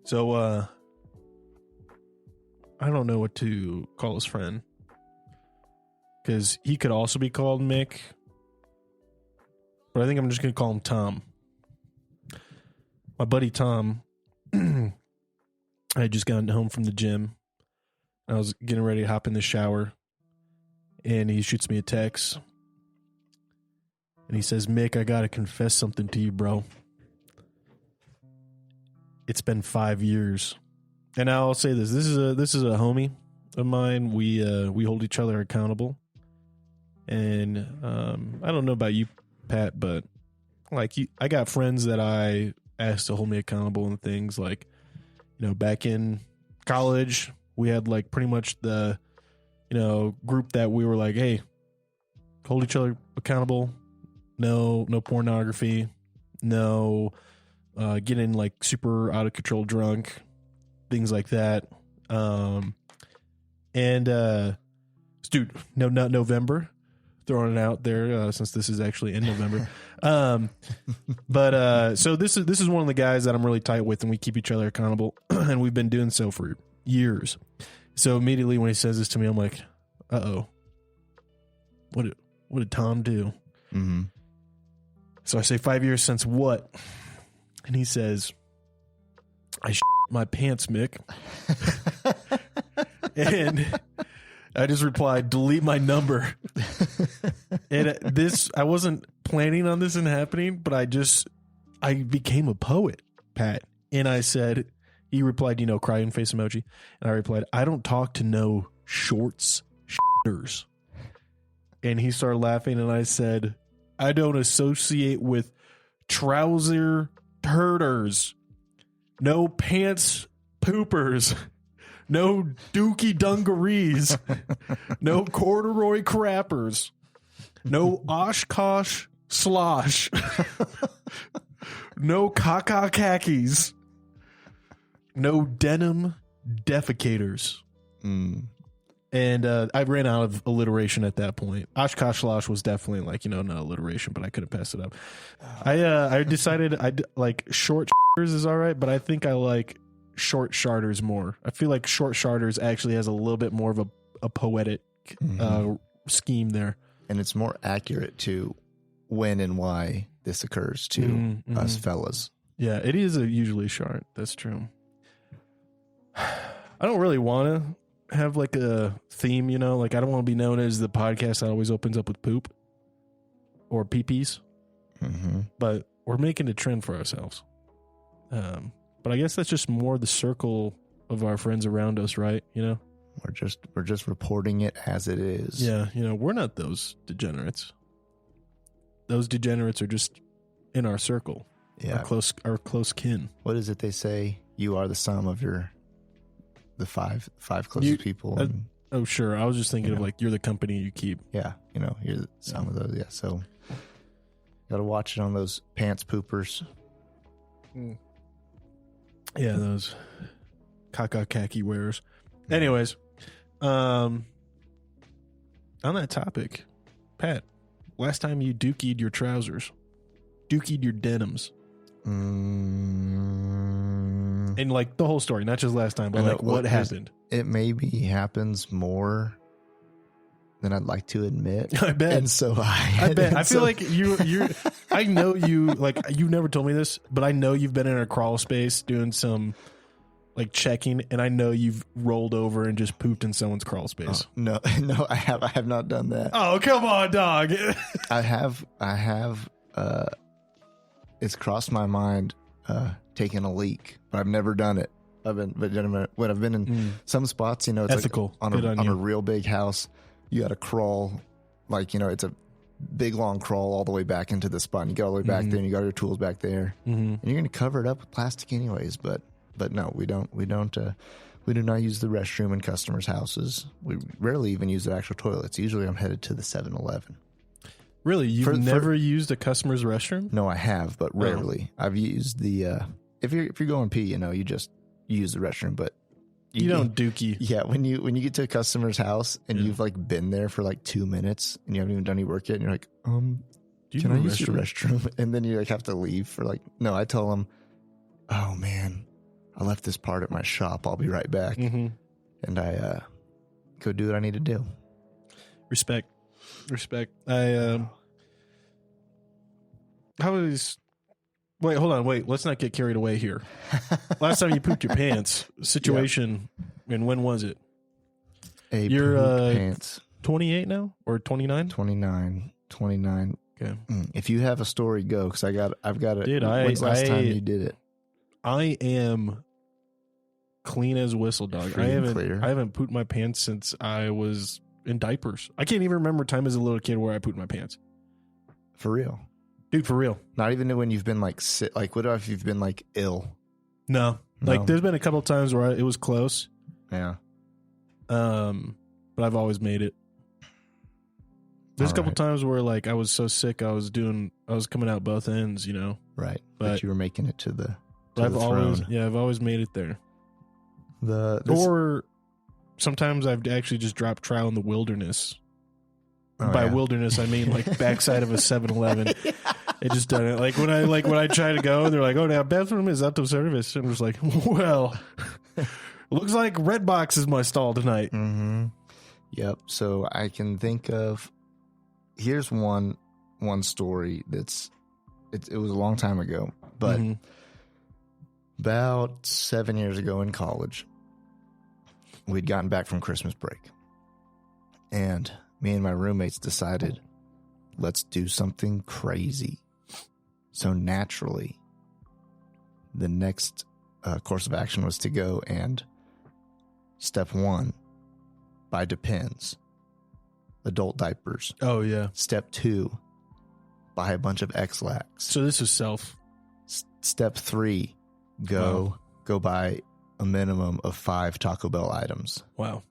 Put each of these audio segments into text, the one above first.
So, I don't know what to call his friend. Because he could also be called Mick. But I think I'm just going to call him Tom. My buddy Tom, I had just gotten home from the gym. I was getting ready to hop in the shower. And he shoots me a text. And he says, Mick, I got to confess something to you, bro. It's been 5 years. And I'll say this. This is a homie of mine. We hold each other accountable. And I don't know about you, Pat, but like I got friends that I ask to hold me accountable and things like, back in college, we had like pretty much the, group that we were like, hey, hold each other accountable. No pornography. No getting like super out of control drunk. Things like that. Dude, no, not November. Throwing it out there since this is actually in November. So this is one of the guys that I'm really tight with, and we keep each other accountable, and we've been doing so for years. So immediately when he says this to me, I'm like, uh-oh. What did Tom do? Mm-hmm. So I say 5 years since what? And he says, I my pants, Mick. And I just replied, delete my number. And I wasn't planning on this and happening, but I became a poet, Pat. And I said, he replied, crying face emoji. And I replied, I don't talk to no shorts shitters. And he started laughing, and I said, I don't associate with trouser turders, no pants poopers, no dookie dungarees, no corduroy crappers, no Oshkosh slosh, no caca khakis, no denim defecators. And I ran out of alliteration at that point. Oshkosh slosh was definitely like, not alliteration, but I couldn't pass it up. I decided like short is all right, but I think I like short sharters more. I feel like short sharters actually has a little bit more of a poetic scheme there. And it's more accurate to when and why this occurs to us fellas. Yeah, it is usually short. That's true. I don't really want to have like a theme, like I don't want to be known as the podcast that always opens up with poop or pee-pees. But we're making a trend for ourselves. But I guess that's just more the circle of our friends around us, right? We're just reporting it as it is. Yeah, we're not those degenerates. Those degenerates are just in our circle. Yeah, our close kin. What is it they say? You are the sum of the five closest people. Oh, sure. I was just thinking of like you're the company you keep. Yeah, you're the sum of those. Yeah, so got to watch it on those pants poopers. Yeah, those caca khaki wearers. Anyways, on that topic, Pat, last time you dookied your trousers, dookied your denims. And like the whole story, not just last time, but like what happened. It maybe happens more than I'd like to admit. I bet. And so I bet. I feel like you're I know you, like, you've never told me this, but I know you've been in a crawl space doing some like checking, and I know you've rolled over and just pooped in someone's crawl space. No, I have not done that. Oh, come on, dog. I have it's crossed my mind taking a leak, but I've never done it. I've been in some spots, it's ethical. Like on a real big house, you got to crawl, like, it's a big long crawl all the way back into the spot. And you get all the way back there, and you got your tools back there, and you're going to cover it up with plastic anyways. But no, we do not use the restroom in customers' houses. We rarely even use the actual toilets. Usually, I'm headed to the 7-Eleven. Really, you've never used a customer's restroom? No, I have, but rarely. Oh. I've used the if you're going pee, you just use the restroom, but you don't dookie. Yeah, when you get to a customer's house and you've like been there for like 2 minutes and you haven't even done any work yet, and you're like, can I use your restroom? And then you like have to leave for like, no, I tell them, oh man, I left this part at my shop. I'll be right back. Mm-hmm. And I go do what I need to do. Respect. How is... Wait, hold on. Wait, let's not get carried away here. Last time you pooped your pants, situation, and when was it? You're pants. 28 now or 29? 29. Okay. If you have a story, go, because I've got it. Dude, when's the last time you did it? I am clean as whistle, dog. Free and clear. I haven't pooped my pants since I was in diapers. I can't even remember time as a little kid where I pooped my pants. For real. Dude, for real. Not even when you've been like sick. Like, what if you've been like ill? No. Like, there's been a couple of times where it was close. Yeah. But I've always made it. There's a couple times where like I was so sick, I was coming out both ends, you know. Right. But you were making it to the I've always made it there. Or sometimes I've actually just dropped trial in the wilderness. By wilderness, I mean like backside of a 7-Eleven. It just done it. Like when I try to go, they're like, "Oh, now bathroom is out of service," and I was like, "Well, looks like Redbox is my stall tonight." Mm-hmm. Yep. So I can think of. Here's one story that's it was a long time ago, but about 7 years ago in college, we'd gotten back from Christmas break, and me and my roommates decided, let's do something crazy. So naturally, the next course of action was to go and step 1, buy Depends, adult diapers. Oh, yeah. Step 2, buy a bunch of X-Lax. So this is self. Step 3, go buy a minimum of 5 Taco Bell items. Wow.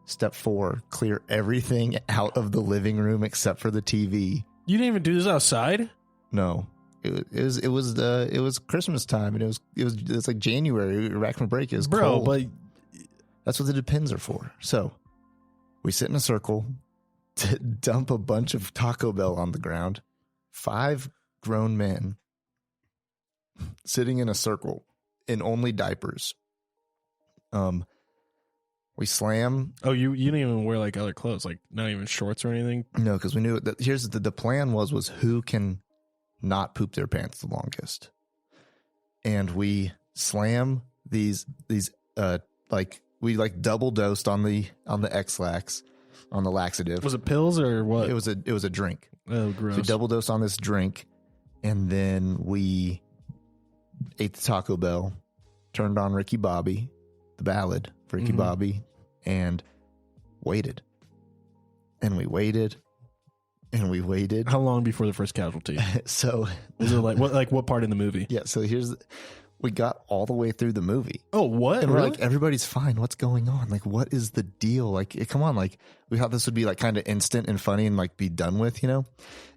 Step 4, clear everything out of the living room except for the TV. You didn't even do this outside? No. It was Christmas time, and it was like January. We were back from break. It was cold. But that's what the Depends are for. So we sit in a circle to dump a bunch of Taco Bell on the ground. 5 grown men sitting in a circle in only diapers. We slam. Oh, you didn't even wear like other clothes, like not even shorts or anything? No, because we knew that. Here's the plan was who can not poop their pants the longest, and we slam these like we like double dosed on the X-Lax, on the laxative. Was it pills or what? It was a drink. Oh, gross. So we double dosed on this drink, and then we ate the Taco Bell, turned on Ricky Bobby, the ballad for Ricky Bobby, and waited. And we waited. And we waited. How long before the first casualty? So was it what part in the movie? Yeah, so we got all the way through the movie. Oh, what? And we're really? like, everybody's fine. What's going on? Like, what is the deal? Like, come on. Like, we thought this would be like kind of instant and funny and like be done with, you know?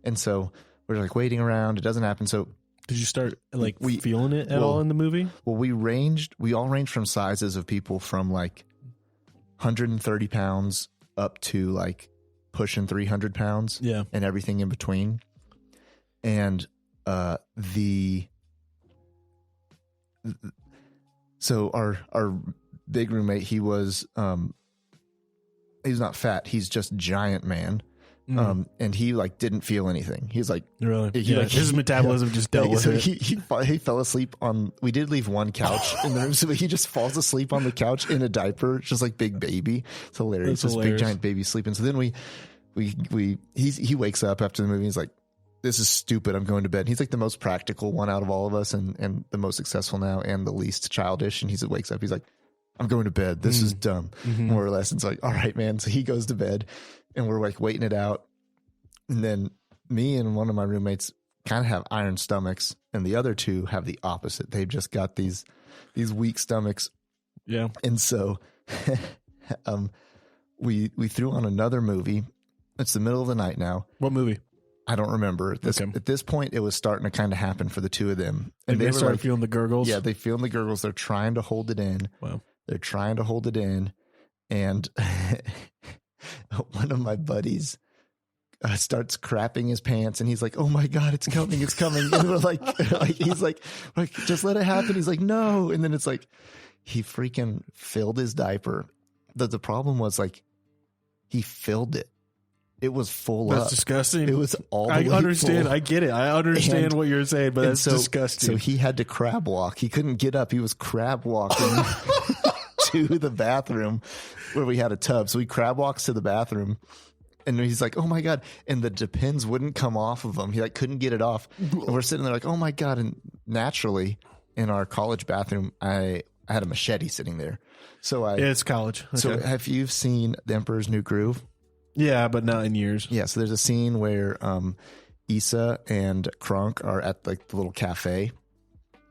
And so we're like waiting around. It doesn't happen. So did you start like feeling it at all in the movie? Well, we all ranged from sizes of people from like 130 pounds up to like pushing 300 pounds. Yeah. And everything in between. And so our big roommate, he's not fat, he's just giant man. And he like didn't feel anything. He's like, really? His metabolism just dealt with it. He fell asleep on. We did leave one couch in the room, so he just falls asleep on the couch in a diaper, just like big baby. It's hilarious. This big giant baby sleeping. So then he wakes up after the movie. He's like, "This is stupid. I'm going to bed." And he's like the most practical one out of all of us, and the most successful now, and the least childish. And he wakes up. He's like, "I'm going to bed. This is dumb," more or less. And it's like, all right, man. So he goes to bed. And we're like waiting it out. And then me and one of my roommates kind of have iron stomachs, and the other two have the opposite. They've just got these weak stomachs. Yeah. And so we threw on another movie. It's the middle of the night now. What movie? I don't remember. At this point, it was starting to kind of happen for the two of them. And they started feeling the gurgles? Yeah, they feeling the gurgles. They're trying to hold it in. Wow. They're trying to hold it in. And one of my buddies starts crapping his pants, and he's like, "Oh my God, it's coming, it's coming!" And we're like he's like, "Just let it happen." He's like, "No," and then it's like he freaking filled his diaper. The problem was like he filled it. It was full up. That's disgusting. It was all the I way understand. full. I get it. I understand what you're saying, but that's disgusting. So he had to crab walk. He couldn't get up. He was crab walking to the bathroom where we had a tub. So he crab walks to the bathroom, and he's like, "Oh my God!" And the Depends wouldn't come off of him. He like couldn't get it off. And we're sitting there like, "Oh my God!" And naturally, in our college bathroom, I had a machete sitting there. So it's college. Okay. So have you seen The Emperor's New Groove? Yeah, but not in years. Yeah, so there's a scene where Issa and Kronk are at like the little cafe,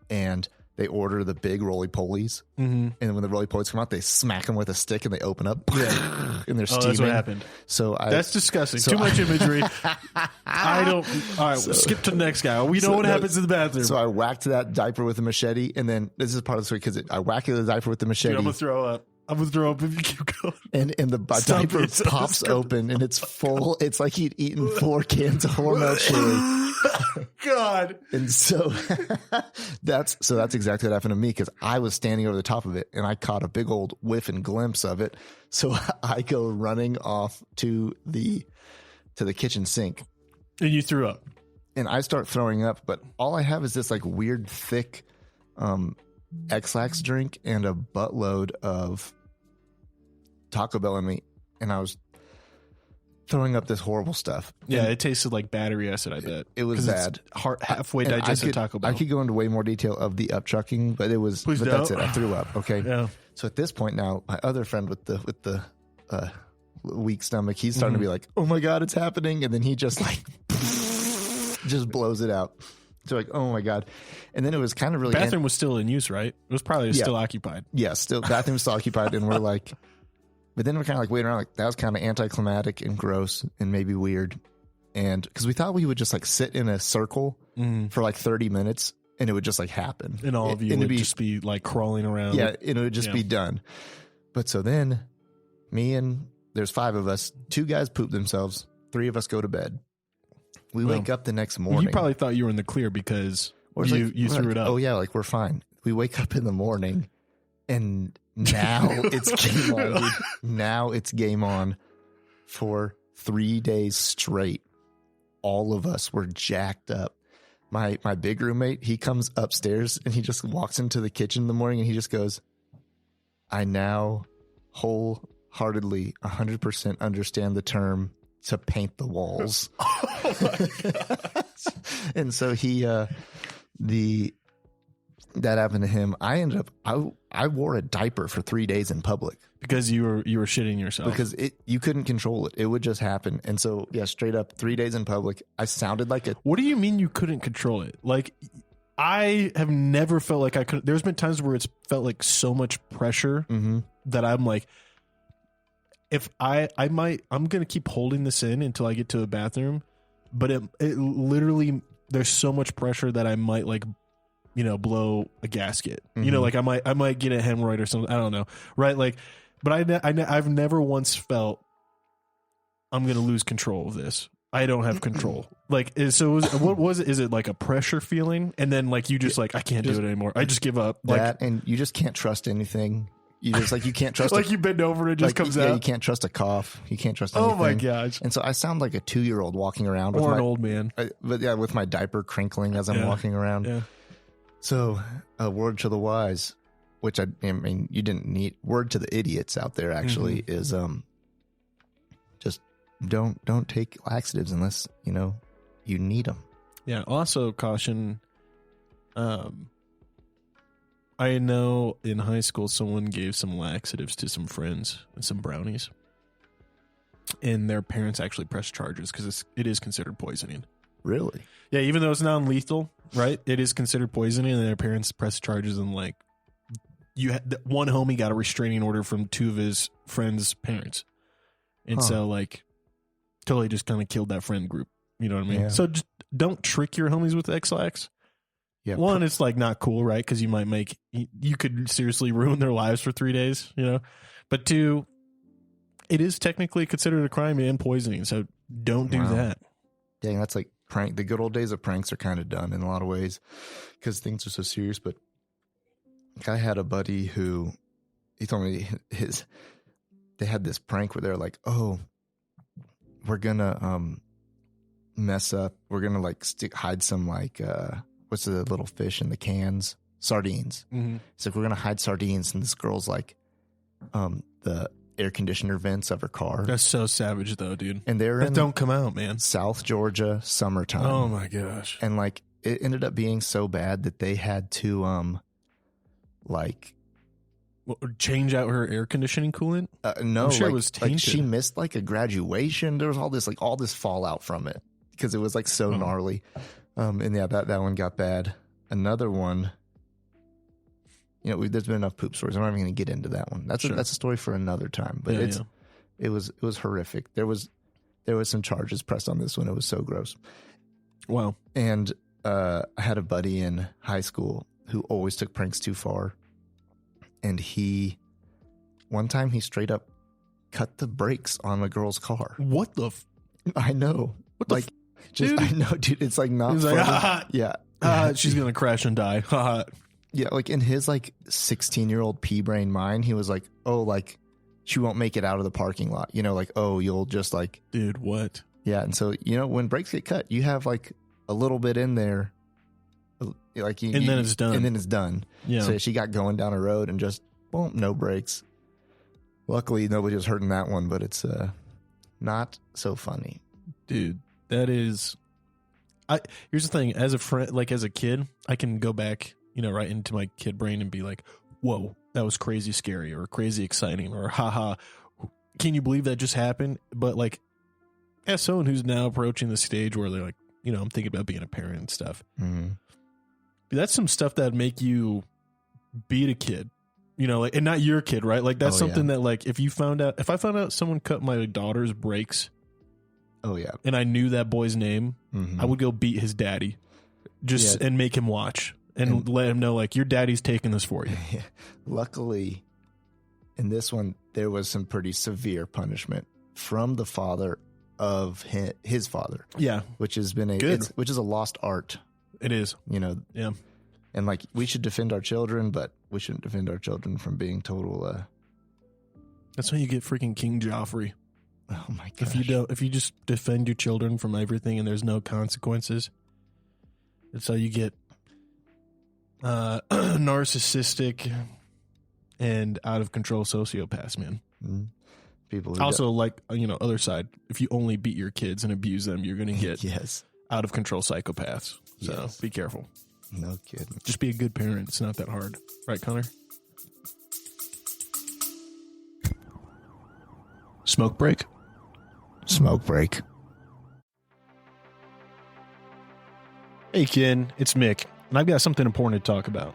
and they order the big roly-polies. Mm-hmm. And when the roly-polies come out, they smack them with a stick, and they open up, and they're steaming. That's what happened. So that's disgusting. Too much imagery. I don't. All right, skip to the next guy. We know what happens in the bathroom. So I whacked that diaper with a machete, and then this is part of the story because I whacked the diaper with the machete. Dude, I'm gonna throw up. I'm gonna throw up if you keep going. And the diaper pops open, and it's full. It's like he'd eaten 4 cans of Hormel chili. God. And so that's exactly what happened to me, because I was standing over the top of it, and I caught a big old whiff and glimpse of it. So I go running off to the kitchen sink, and you threw up. And I start throwing up, but all I have is this like weird thick X-Lax drink and a buttload of Taco Bell in me, and I was throwing up this horrible stuff. Yeah, and it tasted like battery acid, I bet. It was bad. Halfway digested Taco Bell. I could go into way more detail of the upchucking, but it was. Please but don't. that's it. I threw up. Okay. Yeah. So at this point now, my other friend with the weak stomach, he's starting to be like, "Oh my God, it's happening!" And then he just like just blows it out. So like, oh my God. And then it was kind of really. Bathroom was still in use, right? It was probably still occupied. Yeah, still bathroom was still occupied, and we're like. But then we're kind of like waiting around, like that was kind of anticlimactic and gross and maybe weird. And because we thought we would just like sit in a circle for like 30 minutes and it would just like happen. And all of you would just be like crawling around. Yeah, and it would just be done. But so then me and there's 5 of us, 2 guys poop themselves, 3 of us go to bed. We wake up the next morning. You probably thought you were in the clear because you threw it up. Oh yeah, like we're fine. We wake up in the morning and now it's game on, dude. Now it's game on for 3 days straight. All of us were jacked up. My big roommate, he comes upstairs and he just walks into the kitchen in the morning and he just goes, "I now wholeheartedly 100% understand the term to paint the walls." Oh my gosh. And so he that happened to him. I ended up I wore a diaper for 3 days in public because you were shitting yourself, because you couldn't control it. It would just happen. And so yeah, straight up 3 days in public. I sounded like a. What do you mean you couldn't control it? Like I have never felt like I could. There's been times where it's felt like so much pressure that I'm like, if I'm gonna keep holding this in until I get to a bathroom, but it literally there's so much pressure that I might like. Blow a gasket. Like I might get a hemorrhoid or something. I don't know, right? Like, but I've never once felt I'm gonna lose control of this. I don't have control. Like, what was it? Is it like a pressure feeling, and then like you just like I can't do it anymore. I just give up. That, and you just can't trust anything. You just like you can't trust. Like you bend over and it just comes out. Yeah, you can't trust a cough. You can't trust anything. Oh my gosh! And so I sound like a 2-year-old walking around, or an old man. But yeah, with my diaper crinkling as I'm walking around. Yeah. So, a word to the wise, which I mean, you didn't need. Word to the idiots out there actually is, just don't take laxatives unless you need them. Yeah. Also, caution. I know in high school someone gave some laxatives to some friends and some brownies, and their parents actually pressed charges because it is considered poisoning. Really? Yeah, even though it's non-lethal, right? It is considered poisoning, and their parents pressed charges. And like, one homie got a restraining order from 2 of his friends' parents, and so like, totally just kind of killed that friend group. You know what I mean? Yeah. So just don't trick your homies with X-Lax. Yeah. One, it's like not cool, right? Because you could seriously ruin their lives for 3 days. But 2, it is technically considered a crime and poisoning. So Don't do that. Dang, that's like prank. The good old days of pranks are kind of done in a lot of ways because things are so serious. But I had a buddy who, he told me they had this prank where they're like, oh, we're gonna mess up. We're gonna like hide some like what's the little fish in the cans? Sardines. Mm-hmm. It's like we're gonna hide sardines, and this girl's like the air conditioner vents of her car. That's so savage, though, dude. And they're in don't come out, man. South Georgia, summertime. Oh my gosh! And like it ended up being so bad that they had to like change out her air conditioning coolant. No, I'm sure like, it was tainted. like she missed like a graduation. There was all this fallout from it because it was like so gnarly. And yeah, that one got bad. Another one. You know, there's been enough poop stories. I'm not even going to get into that one. That's a story for another time. But it was horrific. There was some charges pressed on this one. It was so gross. Wow. And I had a buddy in high school who always took pranks too far. And one time he straight up cut the brakes on a girl's car. What the? I know. What the? Dude? I know, dude. It's like not. He's funny. like, ha, yeah. She's gonna crash and die. Ha. Yeah, like in his like 16-year-old pea-brain mind, he was like, oh, like she won't make it out of the parking lot. You know, like, oh, you'll just like. Dude, what? Yeah, and so, you know, when brakes get cut, you have like a little bit in there. Like then it's done. And then it's done. Yeah. So she got going down a road and just, boom, no brakes. Luckily, nobody was hurt in that one, but it's not so funny. Dude, that is. Here's the thing. As a friend, like as a kid, I can go back, you know, right into my kid brain and be like, whoa, that was crazy scary or crazy exciting or haha, can you believe that just happened? But like, as someone who's now approaching the stage where they're like, you know, I'm thinking about being a parent and stuff. Mm-hmm. That's some stuff that would make you beat a kid, you know, like, and not your kid, right? Like that's something that like, if I found out someone cut my daughter's brakes. Oh yeah. And I knew that boy's name, mm-hmm. I would go beat his daddy and make him watch. And let him know, like, your daddy's taking this for you. Luckily, in this one, there was some pretty severe punishment from the father of his father. Yeah. Which has been which is a lost art. It is. You know? Yeah. And, like, we should defend our children, but we shouldn't defend our children from being total... That's how you get freaking King Joffrey. Oh, my gosh. If you just defend your children from everything and there's no consequences, that's how you get... narcissistic and out of control sociopaths, man. Mm-hmm. People also like, you know, other side, if you only beat your kids and abuse them, you're going to get out of control psychopaths. So be careful. No kidding. Just be a good parent. It's not that hard. Right, Connor? Smoke break. Smoke break. Hey, Ken, it's Mick. And I've got something important to talk about.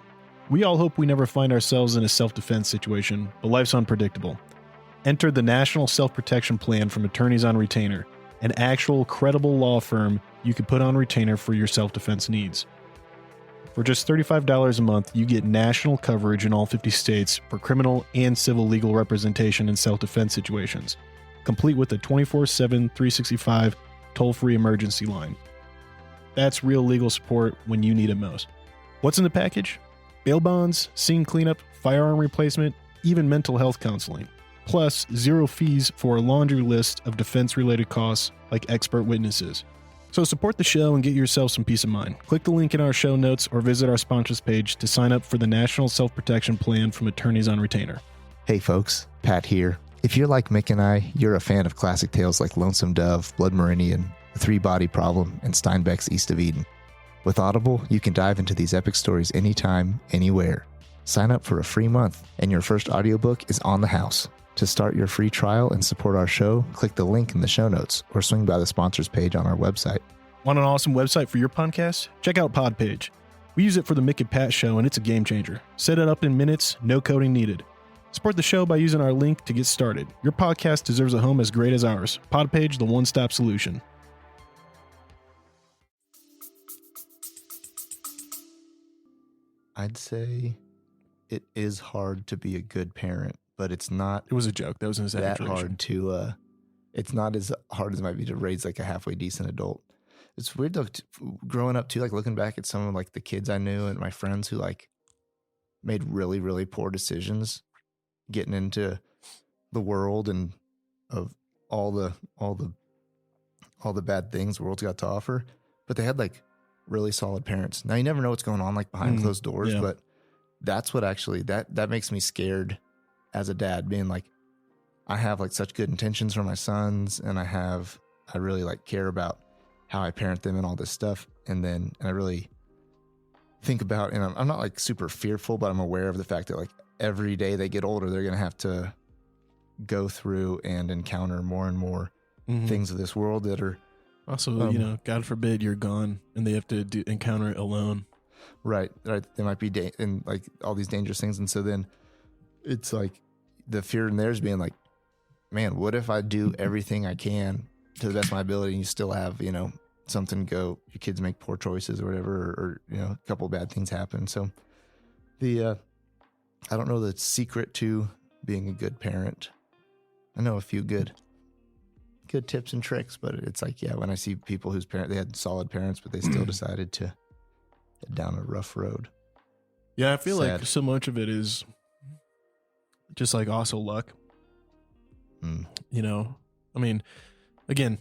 We all hope we never find ourselves in a self-defense situation, but life's unpredictable. Enter the National Self-Protection Plan from Attorneys on Retainer, an actual credible law firm you can put on retainer for your self-defense needs. For just $35 a month, you get national coverage in all 50 states for criminal and civil legal representation in self-defense situations, complete with a 24/7, 365 toll-free emergency line. That's real legal support when you need it most. What's in the package? Bail bonds, scene cleanup, firearm replacement, even mental health counseling. Plus, 0 fees for a laundry list of defense-related costs like expert witnesses. So support the show and get yourself some peace of mind. Click the link in our show notes or visit our sponsors page to sign up for the National Self-Protection Plan from Attorneys on Retainer. Hey folks, Pat here. If you're like Mick and I, you're a fan of classic tales like Lonesome Dove, Blood Meridian, The Three-Body Problem, and Steinbeck's East of Eden. With Audible, you can dive into these epic stories anytime, anywhere. Sign up for a free month, and your first audiobook is on the house. To start your free trial and support our show, click the link in the show notes or swing by the sponsors page on our website. Want an awesome website for your podcast? Check out Podpage. We use it for the Mick Pat show, and it's a game changer. Set it up in minutes, no coding needed. Support the show by using our link to get started. Your podcast deserves a home as great as ours. Podpage, the one-stop solution. I'd say it is hard to be a good parent, but it's not. It was a joke. That was an that exaggeration. hard to. it's not as hard as it might be to raise like a halfway decent adult. It's weird though, growing up too, like looking back at some of like the kids I knew and my friends who like made really, really poor decisions getting into the world and of all the bad things the world's got to offer. But they had like really solid parents. Now you never know what's going on like behind closed doors, but that's what actually that makes me scared as a dad, being like, I have like such good intentions for my sons, and I really like care about how I parent them and all this stuff. And I really think about, and I'm not like super fearful, but I'm aware of the fact that like every day they get older, they're going to have to go through and encounter more and more things of this world that are also, God forbid you're gone and they have to encounter it alone. Right. They might be and like all these dangerous things. And so then it's like the fear in theirs being like, man, what if I do everything I can to the best of my ability and you still have, something go, your kids make poor choices or whatever, or a couple of bad things happen. So I don't know the secret to being a good parent. I know a few good tips and tricks, but it's like, when I see people whose they had solid parents, but they still decided to head down a rough road. Yeah, I feel like so much of it is just like also luck. I mean, again,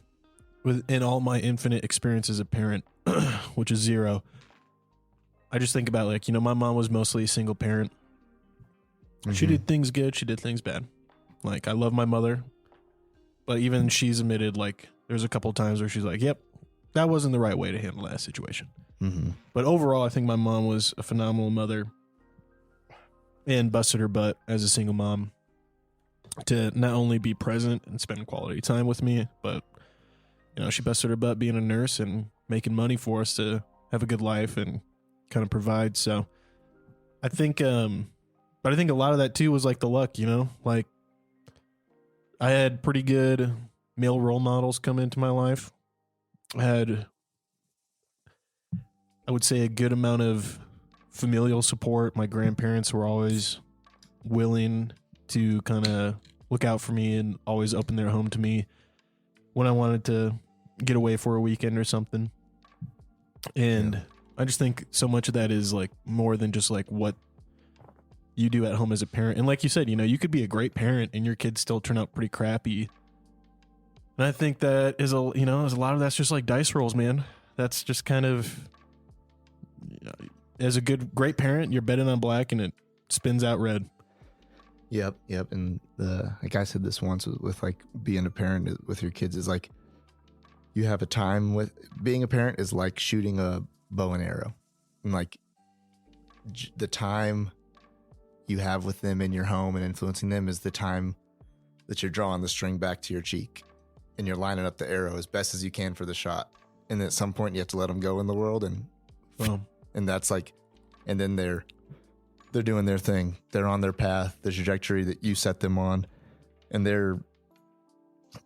within all my infinite experience as a parent, which is zero, I just think about like, my mom was mostly a single parent. She did things good, she did things bad. Like, I love my mother, but even she's admitted, like, there's a couple times where she's like, yep, that wasn't the right way to handle that situation. But overall, I think my mom was a phenomenal mother and busted her butt as a single mom to not only be present and spend quality time with me, but, she busted her butt being a nurse and making money for us to have a good life and kind of provide. So I think, but I think a lot of that too was like the luck, like I had pretty good male role models come into my life. I had, I would say, a good amount of familial support. My grandparents were always willing to kind of look out for me and always open their home to me when I wanted to get away for a weekend or something. And I just think so much of that is like more than just like what you do at home as a parent. And like you said, you could be a great parent and your kids still turn out pretty crappy. And I think that is a lot of that's just like dice rolls, man. That's just kind of, as a great parent, you're betting on black and it spins out red. Yep. And like I said this once with like being a parent with your kids is like, you have a time with being a parent is like shooting a bow and arrow, and like the time you have with them in your home and influencing them is the time that you're drawing the string back to your cheek and you're lining up the arrow as best as you can for the shot. And at some point you have to let them go in the world and that's like, and then they're doing their thing. They're on their path, the trajectory that you set them on, and they're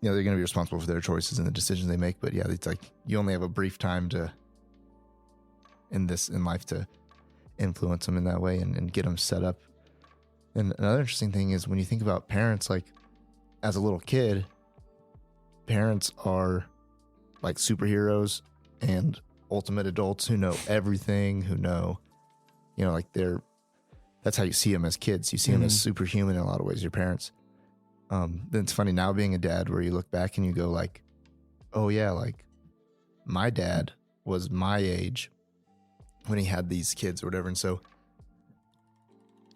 going to be responsible for their choices and the decisions they make. But it's like you only have a brief time in life to influence them in that way and get them set up. And another interesting thing is when you think about parents, like as a little kid, parents are like superheroes and ultimate adults who know everything, who know, like that's how you see them as kids. You see them as superhuman in a lot of ways, your parents. Then it's funny now being a dad where you look back and you go like, oh yeah, like my dad was my age when he had these kids or whatever. And so,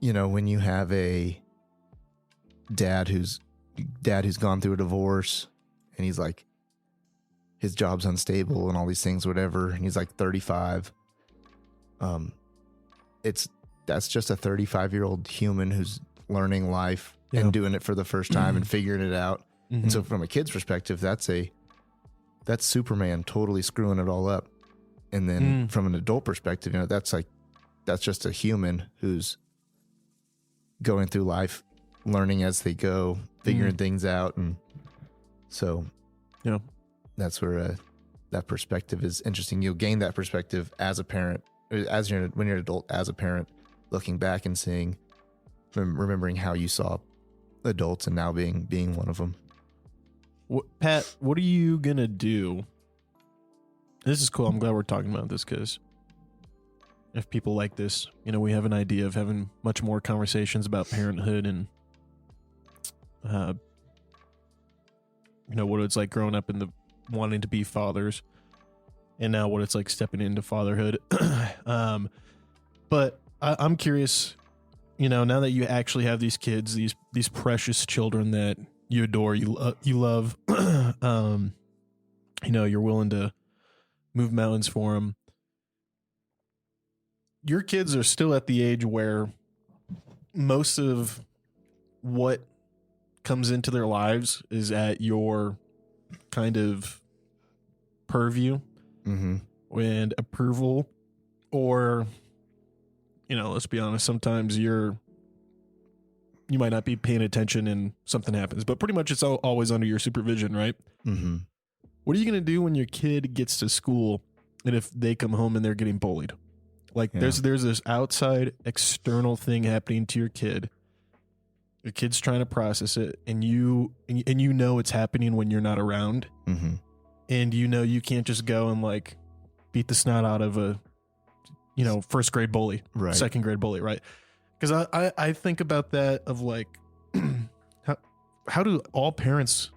when you have a dad who's gone through a divorce and he's like, his job's unstable and all these things, whatever, and he's like 35. That's just a 35-year-old human who's learning life and doing it for the first time and figuring it out. And so from a kid's perspective, that's Superman totally screwing it all up. And then from an adult perspective, that's just a human who's going through life, learning as they go, figuring things out. And so that's where that perspective is interesting. You'll gain that perspective as a parent, when you're an adult, as a parent, looking back and seeing, remembering how you saw adults and now being one of them. Pat, what are you going to do? This is cool. I'm glad we're talking about this because if people like this, we have an idea of having much more conversations about parenthood and, what it's like growing up in the wanting to be fathers and now what it's like stepping into fatherhood. But I'm curious, now that you actually have these kids, these precious children that you adore, you love, you're willing to move mountains for them. Your kids are still at the age where most of what comes into their lives is at your kind of purview and approval, or, let's be honest, sometimes you might not be paying attention and something happens, but pretty much it's always under your supervision, right? Mm-hmm. What are you going to do when your kid gets to school and if they come home and they're getting bullied? Like there's this outside external thing happening to your kid. Your kid's trying to process it and you know it's happening when you're not around. Mm-hmm. And you can't just go and like beat the snot out of a, first grade bully, right. Second grade bully, right? Because I think about that of like, how do all parents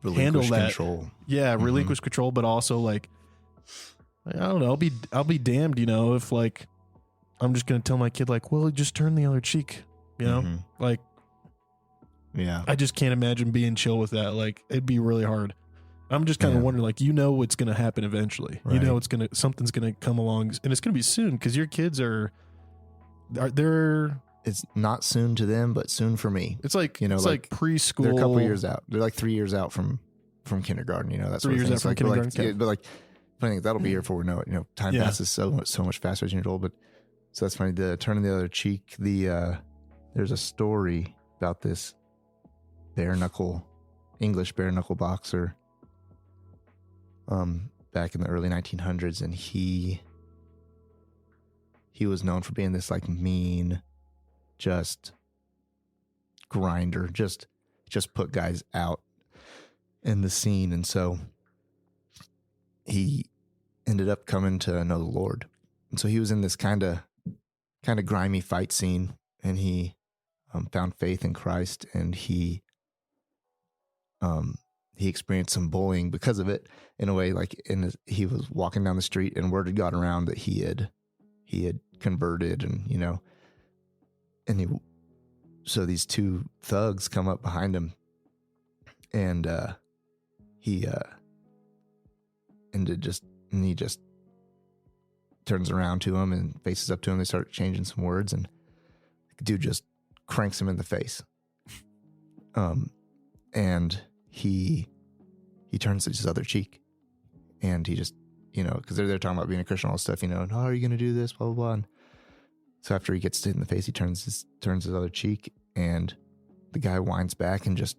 handle that? Control. Yeah, relinquish control, but also like, I don't know. I'll be damned, if like I'm just gonna tell my kid like, well, just turn the other cheek, like, yeah. I just can't imagine being chill with that. Like, it'd be really hard. I'm just kind of wondering, like, what's gonna happen eventually. Right. Something's gonna come along, and it's gonna be soon because your kids they're. It's not soon to them, but soon for me. It's like like preschool. They're a couple years out. They're like 3 years out from kindergarten. That's 3 years out from kindergarten. But like, I think that'll be here before we know it. Time passes so much faster as you're old. But so that's funny. The turning the other cheek. There's a story about this English bare knuckle boxer. Back in the early 1900s, and he was known for being this like mean, just grinder, just put guys out in the scene. And so he ended up coming to know the Lord. And so he was in this kind of grimy fight scene, and he found faith in Christ, and he experienced some bullying because of it in a way, like he was walking down the street and word had got around that he had converted, and, so these two thugs come up behind him, and he just turns around to him and faces up to him. They start changing some words, and the dude just cranks him in the face. And he turns his other cheek, and he just, because they're talking about being a Christian, all this stuff, and how are you going to do this, blah, blah, blah. And so after he gets hit in the face, he turns his other cheek, and the guy whines back and just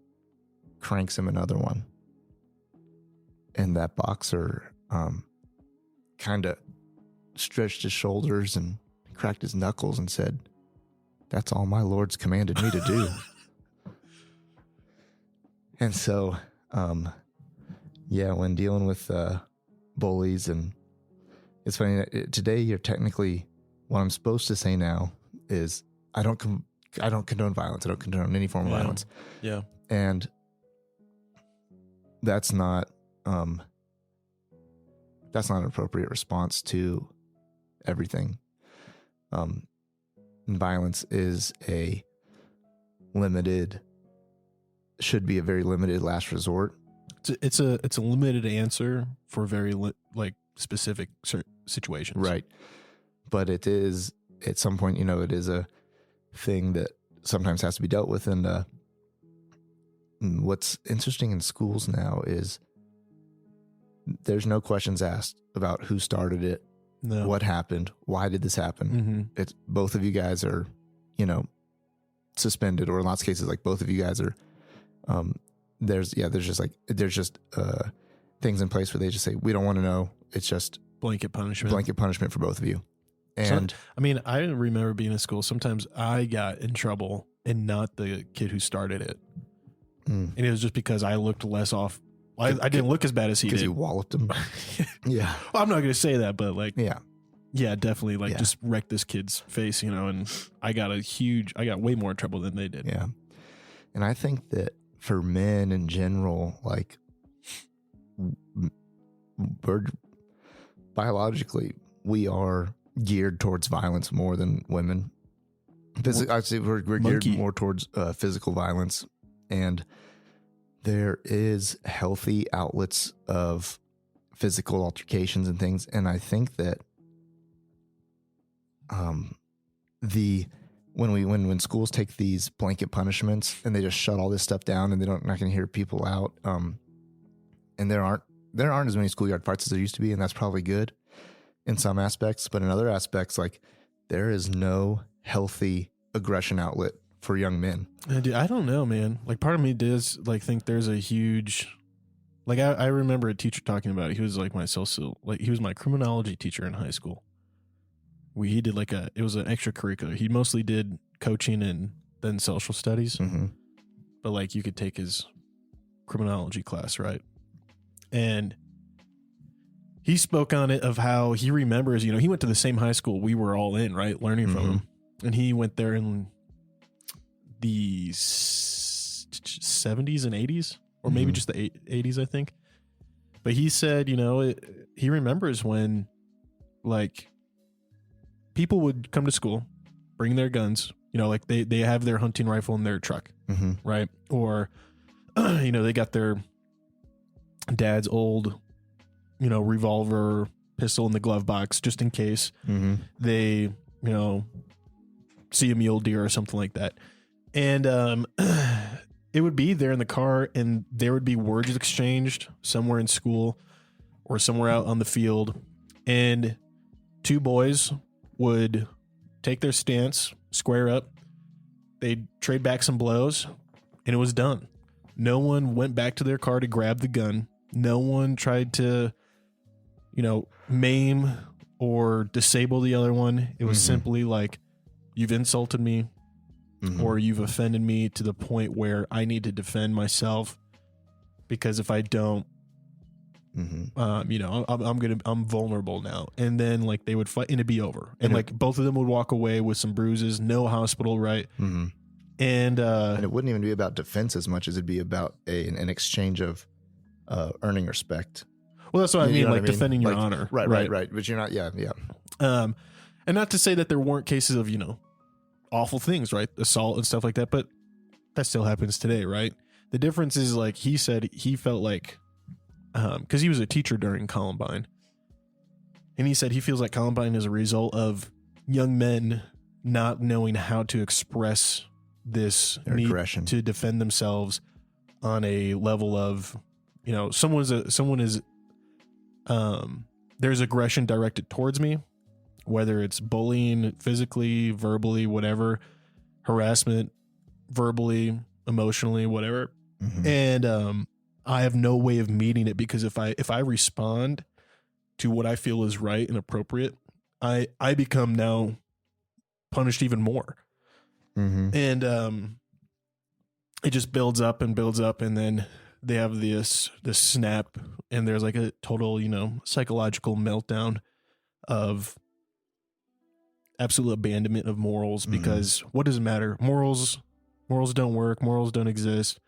cranks him another one. And that boxer kind of stretched his shoulders and cracked his knuckles and said, "That's all my Lord's commanded me to do." And so, when dealing with bullies, and it's funny, today you're technically, what I'm supposed to say now is I don't condone violence. I don't condone any form of violence. Yeah. And that's not an appropriate response to everything. Violence is should be a very limited last resort. It's a limited answer for very specific situations. Right. But it is, at some point, it is a thing that sometimes has to be dealt with. And what's interesting in schools now is there's no questions asked about who started it, what happened, why did this happen. Mm-hmm. It's both of you guys are, suspended, or in lots of cases, like both of you guys are. There's just things in place where they just say, we don't want to know. It's just blanket punishment for both of you. And I remember being in school. Sometimes I got in trouble and not the kid who started it. And it was just because I looked less off. I didn't look as bad as he did. Because you walloped him. Yeah. Well, I'm not going to say that, but like, Yeah. Yeah, definitely. Like, just wrecked this kid's face, you know, and I got way more trouble than they did. Yeah. And I think that for men in general, like, biologically, we are geared towards violence more than women. I'd say we're geared more towards physical violence, and there is healthy outlets of physical altercations and things. And I think that when schools take these blanket punishments and they just shut all this stuff down and not going to hear people out, and there aren't as many schoolyard fights as there used to be, and that's probably good in some aspects, but in other aspects, like, there is no healthy aggression outlet for young men. Dude, I don't know, man. Like, part of me does like think there's a huge, like, I remember a teacher talking about it. He was like he was my criminology teacher in high school. He did it was an extracurricular. He mostly did coaching and then social studies, but like you could take his criminology class, right? And he spoke on it of how he remembers, you know, he went to the same high school we were all in, right? Learning from him. And he went there in the 70s and 80s, or maybe just the 80s, I think. But he said, you know, he remembers when, like, people would come to school, bring their guns, you know, like they have their hunting rifle in their truck, right? Or, you know, they got their dad's old, you know, revolver, pistol in the glove box just in case they, you know, see a mule deer or something like that. And it would be there in the car, and there would be words exchanged somewhere in school or somewhere out on the field, and two boys would take their stance, square up, they'd trade back some blows, and it was done. No one went back to their car to grab the gun. No one tried to, you know, maim or disable the other one. It was simply like, you've insulted me, or you've offended me to the point where I need to defend myself, because if I don't, you know, I'm vulnerable now. And then like they would fight and it'd be over. And like both of them would walk away with some bruises, no hospital, right? And it wouldn't even be about defense as much as it'd be about an exchange of earning respect. Well, that's what I mean, like defending your honor. Right. But you're not, yeah. And not to say that there weren't cases of, you know, awful things, right? Assault and stuff like that, but that still happens today, right? The difference is, like, he said he felt like, because he was a teacher during Columbine, and he said he feels like Columbine is a result of young men not knowing how to express this need aggression to defend themselves on a level of, you know, there's aggression directed towards me, whether it's bullying physically, verbally, whatever, harassment, verbally, emotionally, whatever. And I have no way of meeting it, because if I respond to what I feel is right and appropriate, I become now punished even more. And it just builds up, and then they have this snap, and there's like a total, you know, psychological meltdown of absolute abandonment of morals, because what does it matter? Morals don't work. Morals don't exist.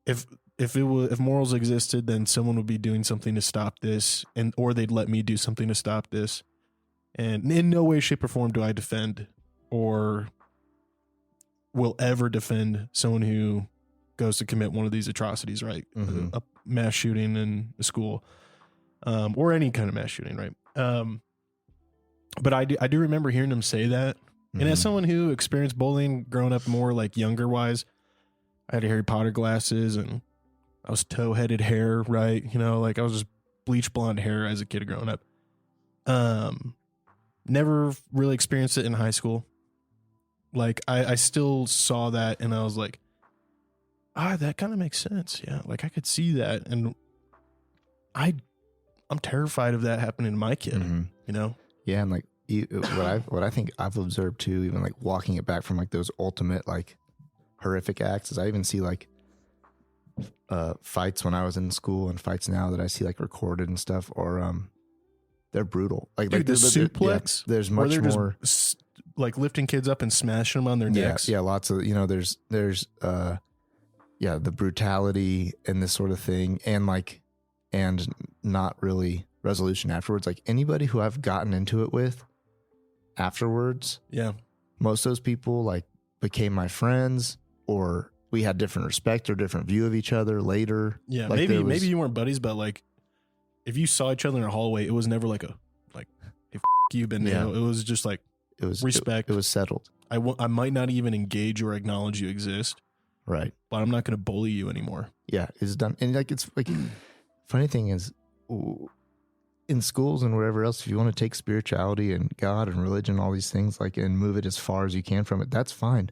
If morals existed, then someone would be doing something to stop this, or they'd let me do something to stop this. And in no way, shape, or form do I defend or will ever defend someone who goes to commit one of these atrocities, right? A mass shooting in a school, or any kind of mass shooting, right? But I do remember hearing him say that. And as someone who experienced bullying growing up, more like younger wise, I had Harry Potter glasses and I was toe-headed hair, right? You know, like I was just bleach blonde hair as a kid growing up. Never really experienced it in high school. Like I still saw that and I was like, that kind of makes sense. Yeah. Like I could see that. And I'm terrified of that happening to my kid, you know? Yeah. And like what I think I've observed too, even like walking it back from like those ultimate, like horrific acts, is I even see like fights when I was in school and fights now that I see like recorded and stuff, or they're brutal. Like, Dude, the suplex, there's much more just like lifting kids up and smashing them on their necks. Yeah, lots of, there's the brutality and this sort of thing, and not really resolution afterwards. Like, anybody who I've gotten into it with afterwards, most of those people like became my friends, or we had different respect or different view of each other later. Yeah, like maybe you weren't buddies, but like if you saw each other in a hallway, it was never like hey, f you, Ben. Yeah. It was just like it was respect. It was settled. I might not even engage or acknowledge you exist, right? But I'm not going to bully you anymore. Yeah, it's done. And like, it's like, funny thing is, in schools and wherever else, if you want to take spirituality and God and religion, all these things, like, and move it as far as you can from it, that's fine.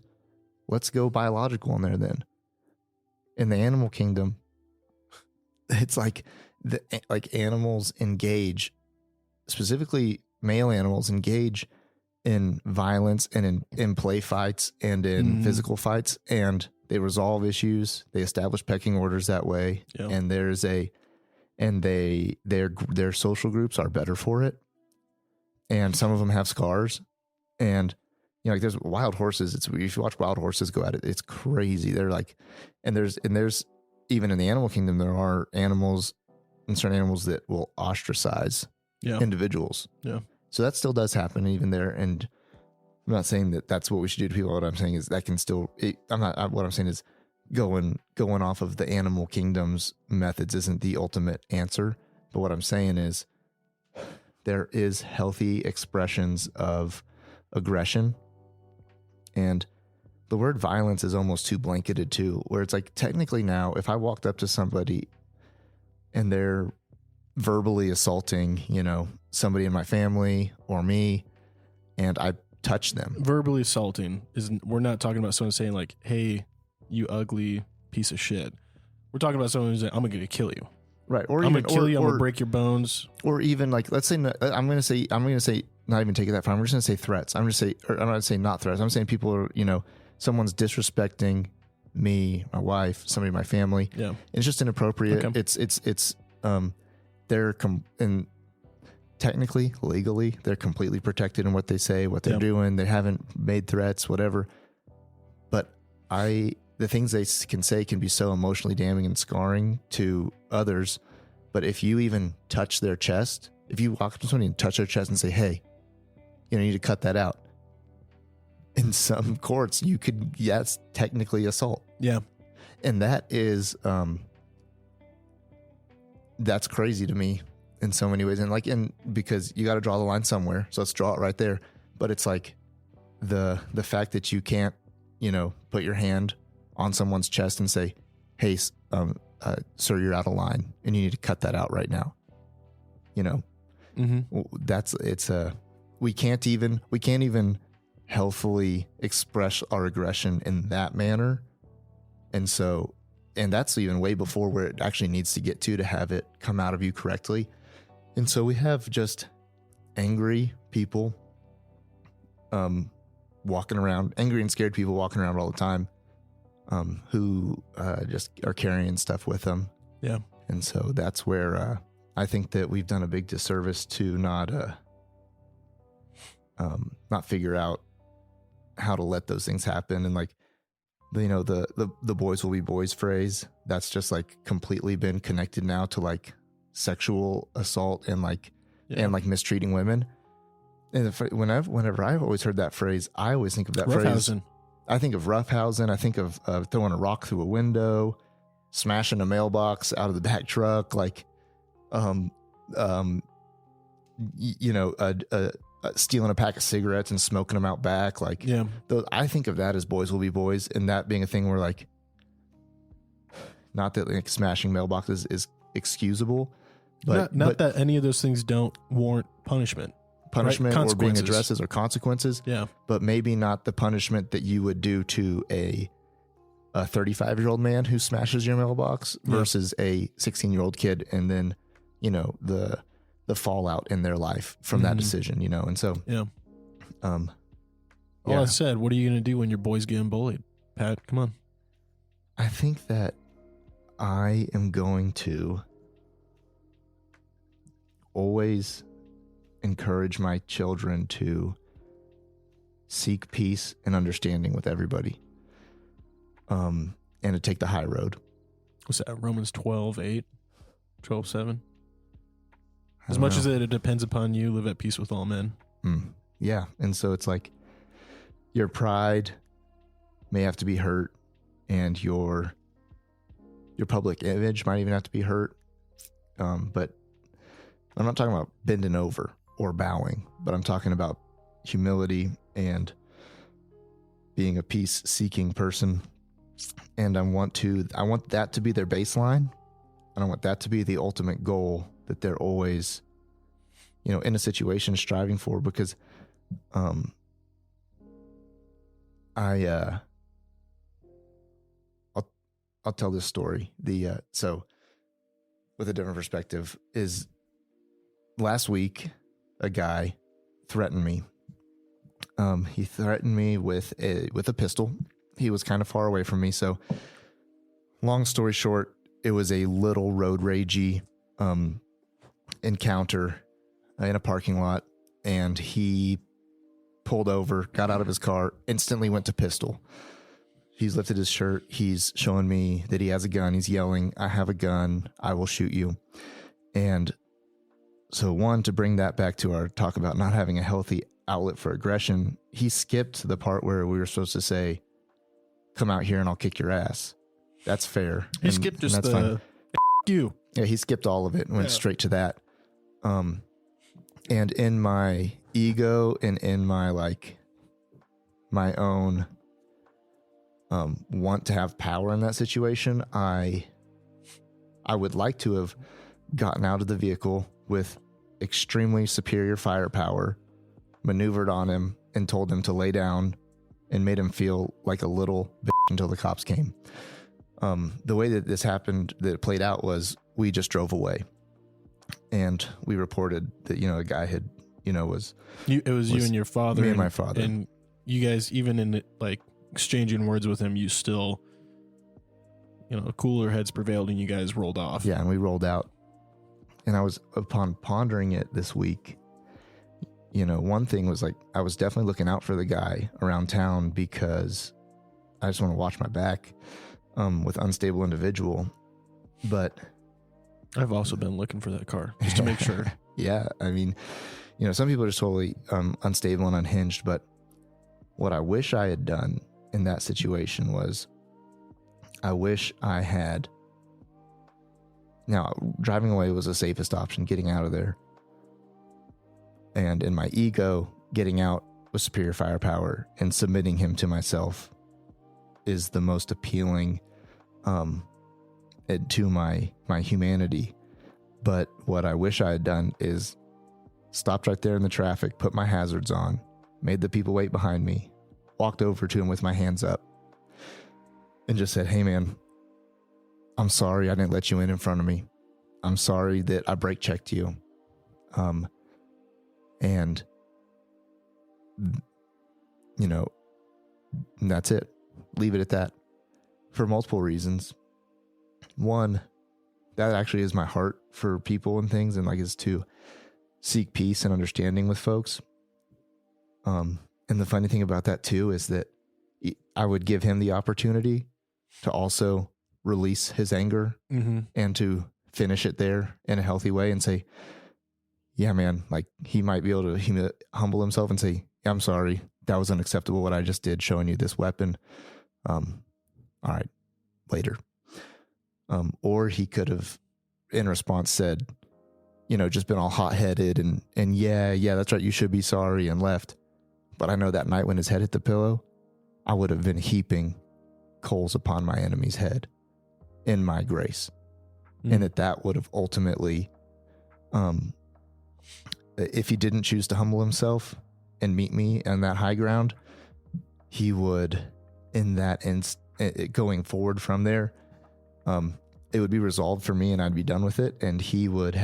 Let's go biological in there then. In the animal kingdom, it's like animals engage, specifically male animals engage in violence and in play fights and in physical fights, and they resolve issues. They establish pecking orders that way, and their social groups are better for it. And some of them have scars, and like, there's wild horses. If you watch wild horses go at it, it's crazy. They're like, and there's even in the animal kingdom, there are animals and certain animals that will ostracize individuals. Yeah. So that still does happen even there. And I'm not saying that that's what we should do to people. What I'm saying is that can still, what I'm saying is going off of the animal kingdom's methods isn't the ultimate answer. But what I'm saying is there is healthy expressions of aggression. And the word violence is almost too blanketed too, where it's like, technically now, if I walked up to somebody and they're verbally assaulting, somebody in my family or me, and I touch them. Verbally assaulting we're not talking about someone saying like, hey, you ugly piece of shit. We're talking about someone who's like, I'm going to kill you. Right. Or I'm going to kill you. I'm going to break your bones. Or even like, let's say, I'm going to say, not even take it that far. I'm just going to say threats. I'm going to say not threats. I'm saying people are, someone's disrespecting me, my wife, somebody in my family. Yeah. It's just inappropriate. Okay. It's and technically, legally, they're completely protected in what they say, what they're doing. They haven't made threats, whatever. But the things they can say can be so emotionally damning and scarring to others. But if you even touch their chest, if you walk up to somebody and touch their chest and say, hey, you need to cut that out. In some courts, that's technically assault. Yeah. And that is, that's crazy to me in so many ways. And because you got to draw the line somewhere. So let's draw it right there. But it's like the fact that you can't, put your hand on someone's chest and say, hey, sir, you're out of line and you need to cut that out right now. We can't even healthfully express our aggression in that manner. And that's even way before where it actually needs to get to have it come out of you correctly. And so we have just angry people, walking around, angry and scared people walking around all the time, who just are carrying stuff with them. Yeah. And so that's where I think that we've done a big disservice to not figure out how to let those things happen. And like, the boys will be boys phrase, that's just like completely been connected now to like sexual assault and and mistreating women. And whenever I've always heard that phrase, I always think of that phrase. I think of roughhousing. I think of throwing a rock through a window, smashing a mailbox out of the back truck, stealing a pack of cigarettes and smoking them out back. I think of that as boys will be boys, and that being a thing where not that like smashing mailboxes is excusable, but not that any of those things don't warrant punishment. Right? Or being addressed or consequences. Yeah. But maybe not the punishment that you would do to a 35-year-old man who smashes your mailbox versus a 16-year-old kid. And then, the fallout in their life from that decision, and so, I said, what are you going to do when your boy's getting bullied? Pat, come on. I think that I am going to always encourage my children to seek peace and understanding with everybody, and to take the high road. What's that? Romans 12:8, 12:7. As much as it depends upon you, live at peace with all men. Yeah, and so it's like your pride may have to be hurt, and your public image might even have to be hurt. But I'm not talking about bending over or bowing, but I'm talking about humility and being a peace-seeking person. And I want that to be their baseline, and I want that to be the ultimate goal that they're always, in a situation striving for. Because, I'll tell this story. So with a different perspective is last week, a guy threatened me. He threatened me with a pistol. He was kind of far away from me. So long story short, it was a little road ragey, encounter in a parking lot, and he pulled over, got out of his car, instantly went to pistol. He's lifted his shirt. He's showing me that he has a gun. He's yelling, "I have a gun. I will shoot you." And so, to bring that back to our talk about not having a healthy outlet for aggression, he skipped the part where we were supposed to say, "Come out here and I'll kick your ass." That's fair. He skipped just the you. Yeah, he skipped all of it and went straight to that. And in my ego and in my my own want to have power in that situation, I would like to have gotten out of the vehicle with extremely superior firepower, maneuvered on him, and told him to lay down, and made him feel like a little bitch until the cops came. The way that this happened, that it played out, was we just drove away, and we reported that a guy had was you and your father, me and my father, and you guys, even in exchanging words with him, you still, cooler heads prevailed and you guys rolled off. Yeah, and we rolled out. And upon pondering it this week, one thing was I was definitely looking out for the guy around town, because I just want to watch my back with unstable individual. But I've also been looking for that car just to make sure. Yeah, I mean, some people are just totally unstable and unhinged. But what I wish I had done in that situation was, I wish I had. Now, driving away was the safest option, getting out of there. And in my ego, getting out with superior firepower and submitting him to myself is the most appealing to my humanity. But what I wish I had done is stopped right there in the traffic, put my hazards on, made the people wait behind me, walked over to him with my hands up, and just said, "Hey man, I'm sorry I didn't let you in front of me. I'm sorry that I brake checked you." And that's it. Leave it at that. For multiple reasons. One, that actually is my heart for people and things, and is to seek peace and understanding with folks. And the funny thing about that too is that I would give him the opportunity to also release his anger, and to finish it there in a healthy way and say, "Yeah, man," he might be able to humble himself and say, "Yeah, I'm sorry. That was unacceptable what I just did, showing you this weapon. All right, later." Or he could have, in response, said, just been all hot-headed and yeah, that's right, you should be sorry, and left. But I know that night when his head hit the pillow, I would have been heaping coals upon my enemy's head in my grace. And that would have ultimately, if he didn't choose to humble himself and meet me on that high ground, he would, in that going forward from there, it would be resolved for me and I'd be done with it. And he would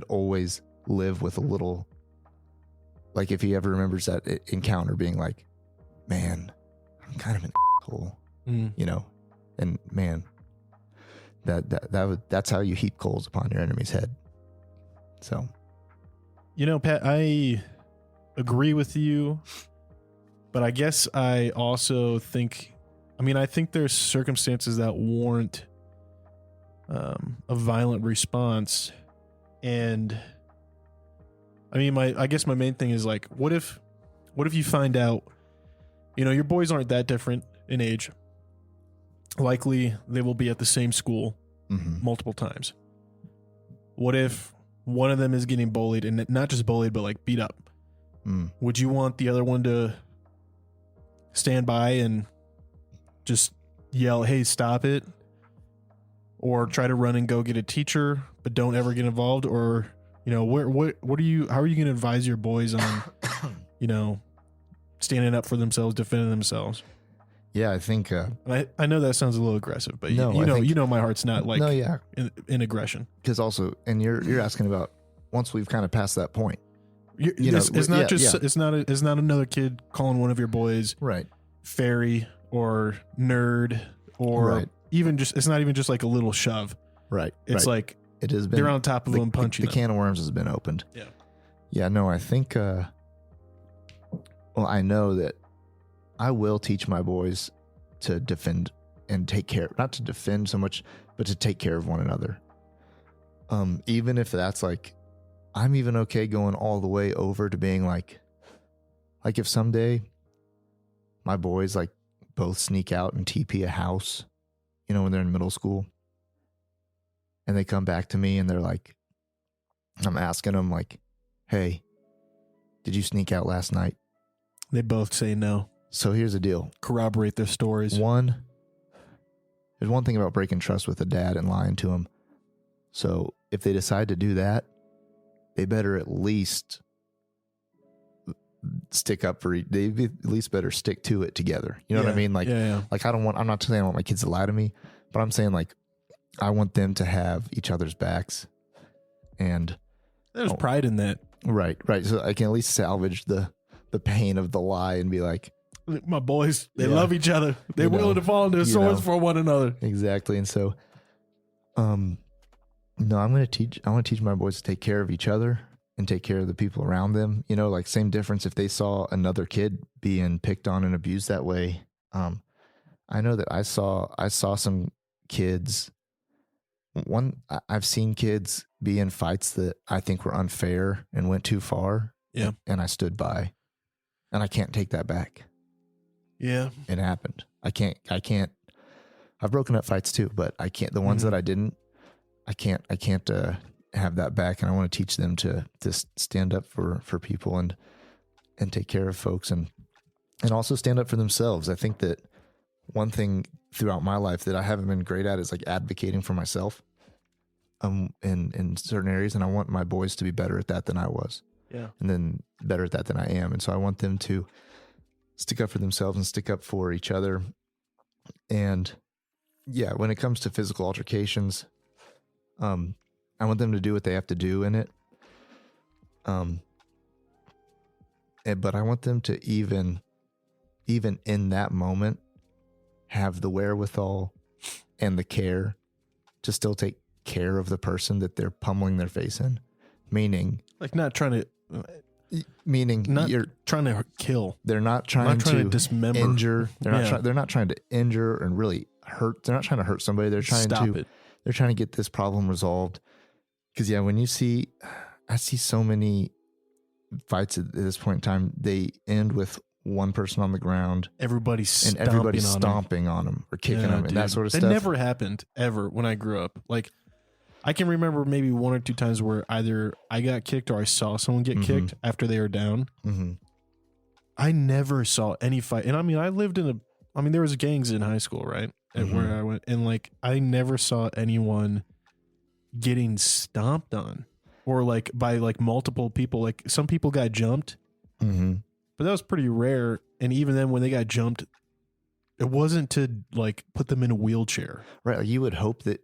always live with a little, if he ever remembers that encounter, being like, "Man, I'm kind of an asshole," and man, that's how you heap coals upon your enemy's head. So, Pat, I agree with you, but I guess I also think, I think there's circumstances that warrant a violent response. And I guess my main thing is like, what if you find out, your boys aren't that different in age. Likely they will be at the same school multiple times. What if one of them is getting bullied, and not just bullied, but like beat up? Would you want the other one to stand by and just yell, "Hey, stop it," or try to run and go get a teacher, but don't ever get involved? Or, how are you going to advise your boys on, standing up for themselves, defending themselves? Yeah, I think. I know that sounds a little aggressive, but no, my heart's not like in aggression. Because also, and you're asking about once we've kind of passed that point. It's not another kid calling one of your boys right fairy or nerd or even just, it's not even just like a little shove. Right. It's like it has been, they're on top of them punching the can of worms has been opened. Yeah. Yeah, no, I think I know that I will teach my boys to defend and take care, not to defend so much, but to take care of one another. Even if that's like, I'm even okay going all the way over to being like if someday my boys like both sneak out and TP a house, when they're in middle school, and they come back to me and they're like, I'm asking them like, "Hey, did you sneak out last night?" They both say no. So here's the deal. Corroborate their stories. There's one thing about breaking trust with a dad and lying to him. So if they decide to do that, they better at least stick up for they at least better stick to it together. You know what I mean? Like, like I'm not saying I want my kids to lie to me, but I'm saying like I want them to have each other's backs. And there's pride in that. Right. So I can at least salvage the pain of the lie and be like, my boys, they love each other. They're willing to fall on their swords for one another. Exactly. And so, no, I want to teach my boys to take care of each other and take care of the people around them. Like same difference if they saw another kid being picked on and abused that way. I know that I saw some kids. I've seen kids be in fights that I think were unfair and went too far. Yeah. And I stood by, and I can't take that back. Yeah. It happened. I can't, I've broken up fights too, but I can't, the ones that I didn't, I can't have that back. And I want to teach them to stand up for people and take care of folks and also stand up for themselves. I think that one thing throughout my life that I haven't been great at is like advocating for myself, in certain areas. And I want my boys to be better at that than I was. Yeah. And then better at that than I am. And so I want them to stick up for themselves and stick up for each other. And yeah, when it comes to physical altercations, I want them to do what they have to do in it. But I want them to even in that moment have the wherewithal and the care to still take care of the person that they're pummeling their face in. Meaning, like not trying to you're trying to kill. They're not trying to dismember, injure. They're not trying to injure and really hurt. They're not trying to hurt somebody. They're trying They're trying to get this problem resolved. Because when I see so many fights at this point in time, they end with one person on the ground, everybody's stomping on them or kicking them and that sort of stuff. That never happened ever when I grew up. Like, I can remember maybe one or two times where either I got kicked or I saw someone get kicked after they were down. Mm-hmm. I never saw any fight. And I lived there was gangs in high school, right? Where I went. And like, I never saw anyone getting stomped on or like by like multiple people. Like some people got jumped, but that was pretty rare. And even then when they got jumped, it wasn't to like put them in a wheelchair. Right. Like you would hope that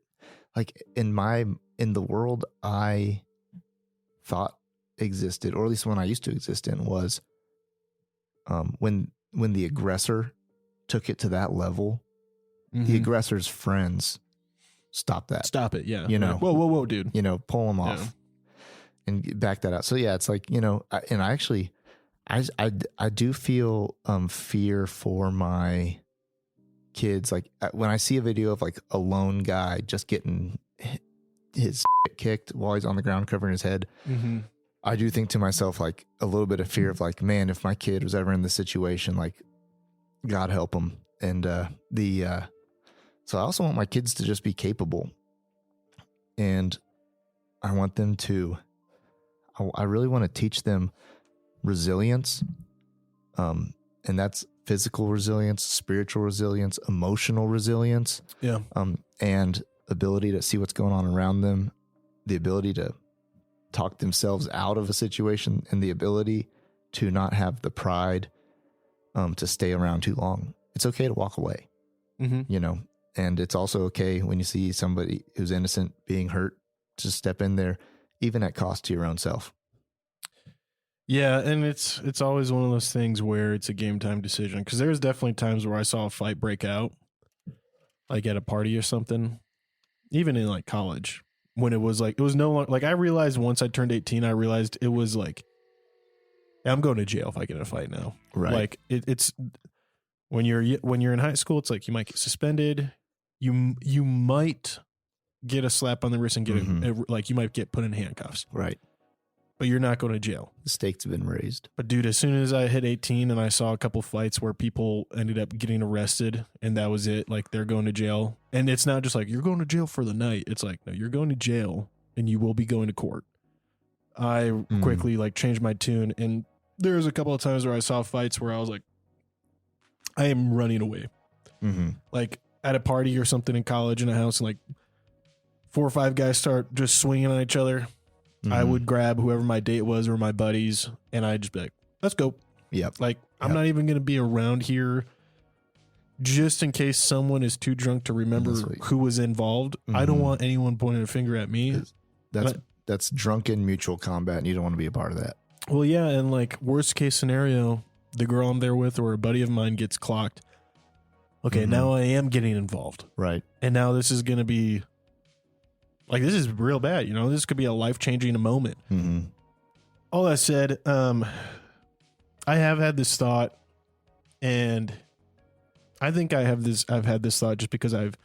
like in the world I thought existed, or at least one I used to exist in, was when the aggressor took it to that level, the aggressor's friends stop that. Stop it. Yeah. You know, whoa, dude. You know, pull them off. Yeah. And back that out. So yeah, it's like, you know, I do feel fear for my kids. Like when I see a video of like a lone guy just getting his kicked while he's on the ground covering his head, I do think to myself like a little bit of fear of like, man, if my kid was ever in this situation, like God help him. And so I also want my kids to just be capable, and I want them to. I really want to teach them resilience, and that's physical resilience, spiritual resilience, emotional resilience, and ability to see what's going on around them, the ability to talk themselves out of a situation, and the ability to not have the pride to stay around too long. It's okay to walk away, you know, and it's also okay when you see somebody who's innocent being hurt to step in there, even at cost to your own self. Yeah, and it's always one of those things where it's a game time decision, because there's definitely times where I saw a fight break out, like at a party or something, even in like college, when it was no longer like, I realized once I turned 18, I realized it was like, I'm going to jail if I get in a fight now. Right. Like it's when you're in high school, it's like you might get suspended, you might get a slap on the wrist and get like you might get put in handcuffs. Right. But you're not going to jail. The stakes have been raised. But dude, as soon as I hit 18 and I saw a couple fights where people ended up getting arrested and that was it, like they're going to jail. And it's not just like you're going to jail for the night. It's like, no, you're going to jail and you will be going to court. I quickly like changed my tune, and there was a couple of times where I saw fights where I was like, I am running away. Like at a party or something in college in a house, and like 4 or 5 guys start just swinging on each other. I would grab whoever my date was or my buddies, and I'd just be like, let's go. Yep. Like, I'm not even going to be around here just in case someone is too drunk to remember who was involved. I don't want anyone pointing a finger at me. That's drunken mutual combat, and you don't want to be a part of that. Well, yeah, and like worst case scenario, the girl I'm there with or a buddy of mine gets clocked. Okay, now I am getting involved. Right. And now this is going to be... like, this is real bad, you know? This could be a life-changing moment. All that said, I have had this thought, and I think I've had this thought just because I've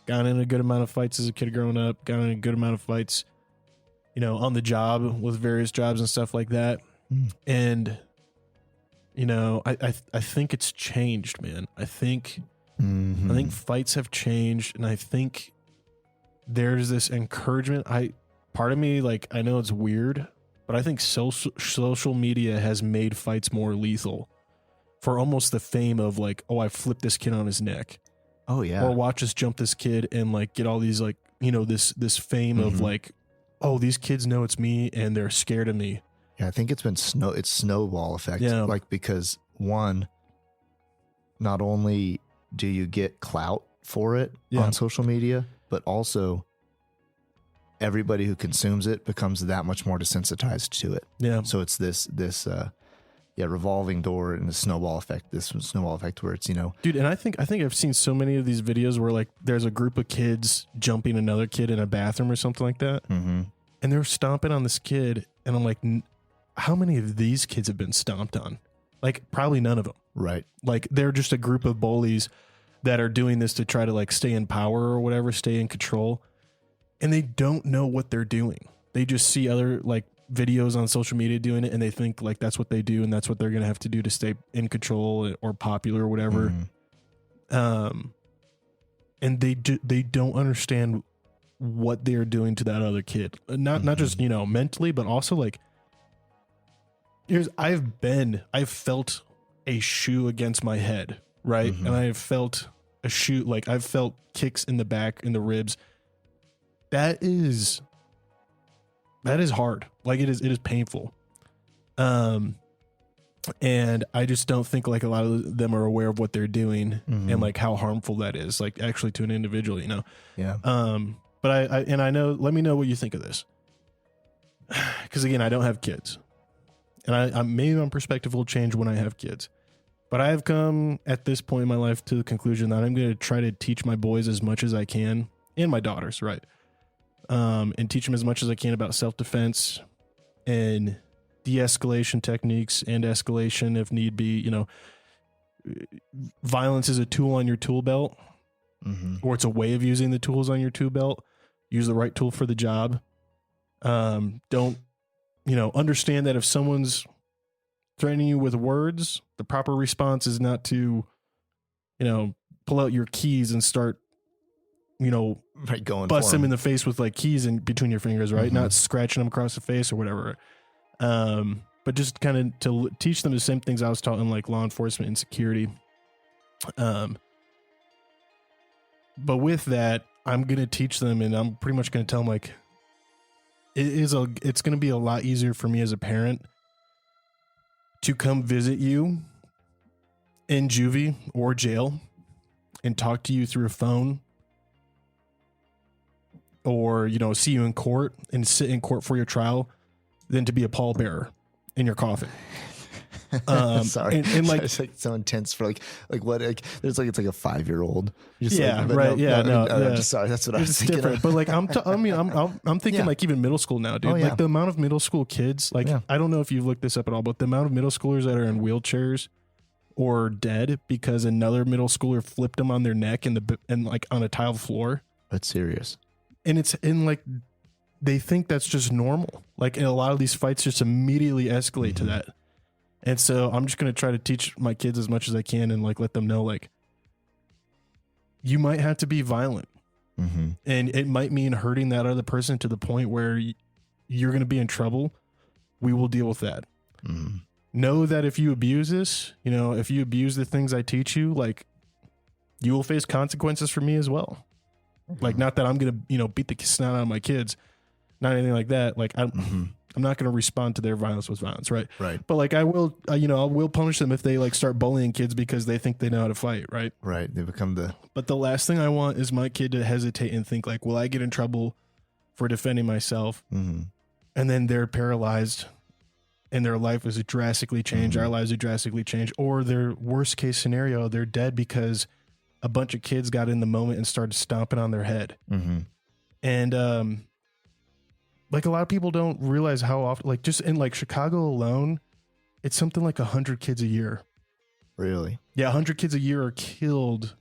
gotten in a good amount of fights as a kid growing up, gotten in a good amount of fights, you know, on the job with various jobs and stuff like that. And, you know, I think it's changed, man. I think fights have changed, and I think... there's this encouragement. Part of me, like, I know it's weird, but I think social media has made fights more lethal for almost the fame of like, oh, I flipped this kid on his neck. Oh yeah. Or watch us jump this kid and like get all these like, you know, this fame of like, oh, these kids know it's me and they're scared of me. Yeah, I think it's been snowball effect. Yeah. Like, because one, not only do you get clout for it on social media, but also everybody who consumes it becomes that much more desensitized to it. Yeah. So it's this revolving door and the snowball effect. This snowball effect where it's, you know, dude. And I think I've seen so many of these videos where like there's a group of kids jumping another kid in a bathroom or something like that, and they're stomping on this kid, and I'm like, how many of these kids have been stomped on? Like probably none of them. Right. Like they're just a group of bullies that are doing this to try to like stay in power or whatever, stay in control. And they don't know what they're doing. They just see other like videos on social media doing it, and they think like that's what they do, and that's what they're going to have to do to stay in control or popular or whatever. And they don't understand what they're doing to that other kid. Not just, you know, mentally, but also like I've felt a shoe against my head. Right. And I have felt a shoe, like I've felt kicks in the back, in the ribs. That is hard. Like it is painful. And I just don't think like a lot of them are aware of what they're doing and like how harmful that is, like actually to an individual, you know? Yeah. But I know, let me know what you think of this. Cause again, I don't have kids, and I maybe my perspective will change when I have kids. But I have come at this point in my life to the conclusion that I'm going to try to teach my boys as much as I can and my daughters, right? And teach them as much as I can about self-defense and de-escalation techniques and escalation if need be. You know, violence is a tool on your tool belt, or it's a way of using the tools on your tool belt. Use the right tool for the job. Don't, you know, understand that if someone's threatening you with words, the proper response is not to, you know, pull out your keys and start, you know, bust them in the face with like keys in between your fingers, right? Not scratching them across the face or whatever. But just kind of to teach them the same things I was taught in like law enforcement and security. But with that, I'm going to teach them, and I'm pretty much going to tell them like, it's going to be a lot easier for me as a parent to come visit you in juvie or jail and talk to you through a phone, or, you know, see you in court and sit in court for your trial than to be a pallbearer in your coffin. Sorry. And like, it's like so intense for like what, like there's like, it's like a 5-year-old. Yeah. Like, right. I'm just sorry. That's what I was thinking. Different. But like, I'm thinking like even middle school now, dude. Like the amount of middle school kids, like, I don't know if you've looked this up at all, but the amount of middle schoolers that are in wheelchairs or dead because another middle schooler flipped them on their neck and like on a tiled floor. That's serious. And it's in like, they think that's just normal. Like, and a lot of these fights just immediately escalate to that. And so I'm just going to try to teach my kids as much as I can and like let them know, like, you might have to be violent, and it might mean hurting that other person to the point where you're going to be in trouble. We will deal with that. Know that if you abuse this, you know, if you abuse the things I teach you, like, you will face consequences for me as well. Like, not that I'm going to, you know, beat the snot out of my kids, not anything like that. Like, I'm not going to respond to their violence with violence, right? Right. But like, I will, you know, I will punish them if they like start bullying kids because they think they know how to fight, right? Right. They become the. But the last thing I want is my kid to hesitate and think like, will I get in trouble for defending myself? And then they're paralyzed and their life is drastically changed. Our lives are drastically changed. Or their worst case scenario, they're dead because a bunch of kids got in the moment and started stomping on their head. And, like, a lot of people don't realize how often, like, just in like Chicago alone, it's something like 100 kids a year. Really? Yeah. 100 kids a year are killed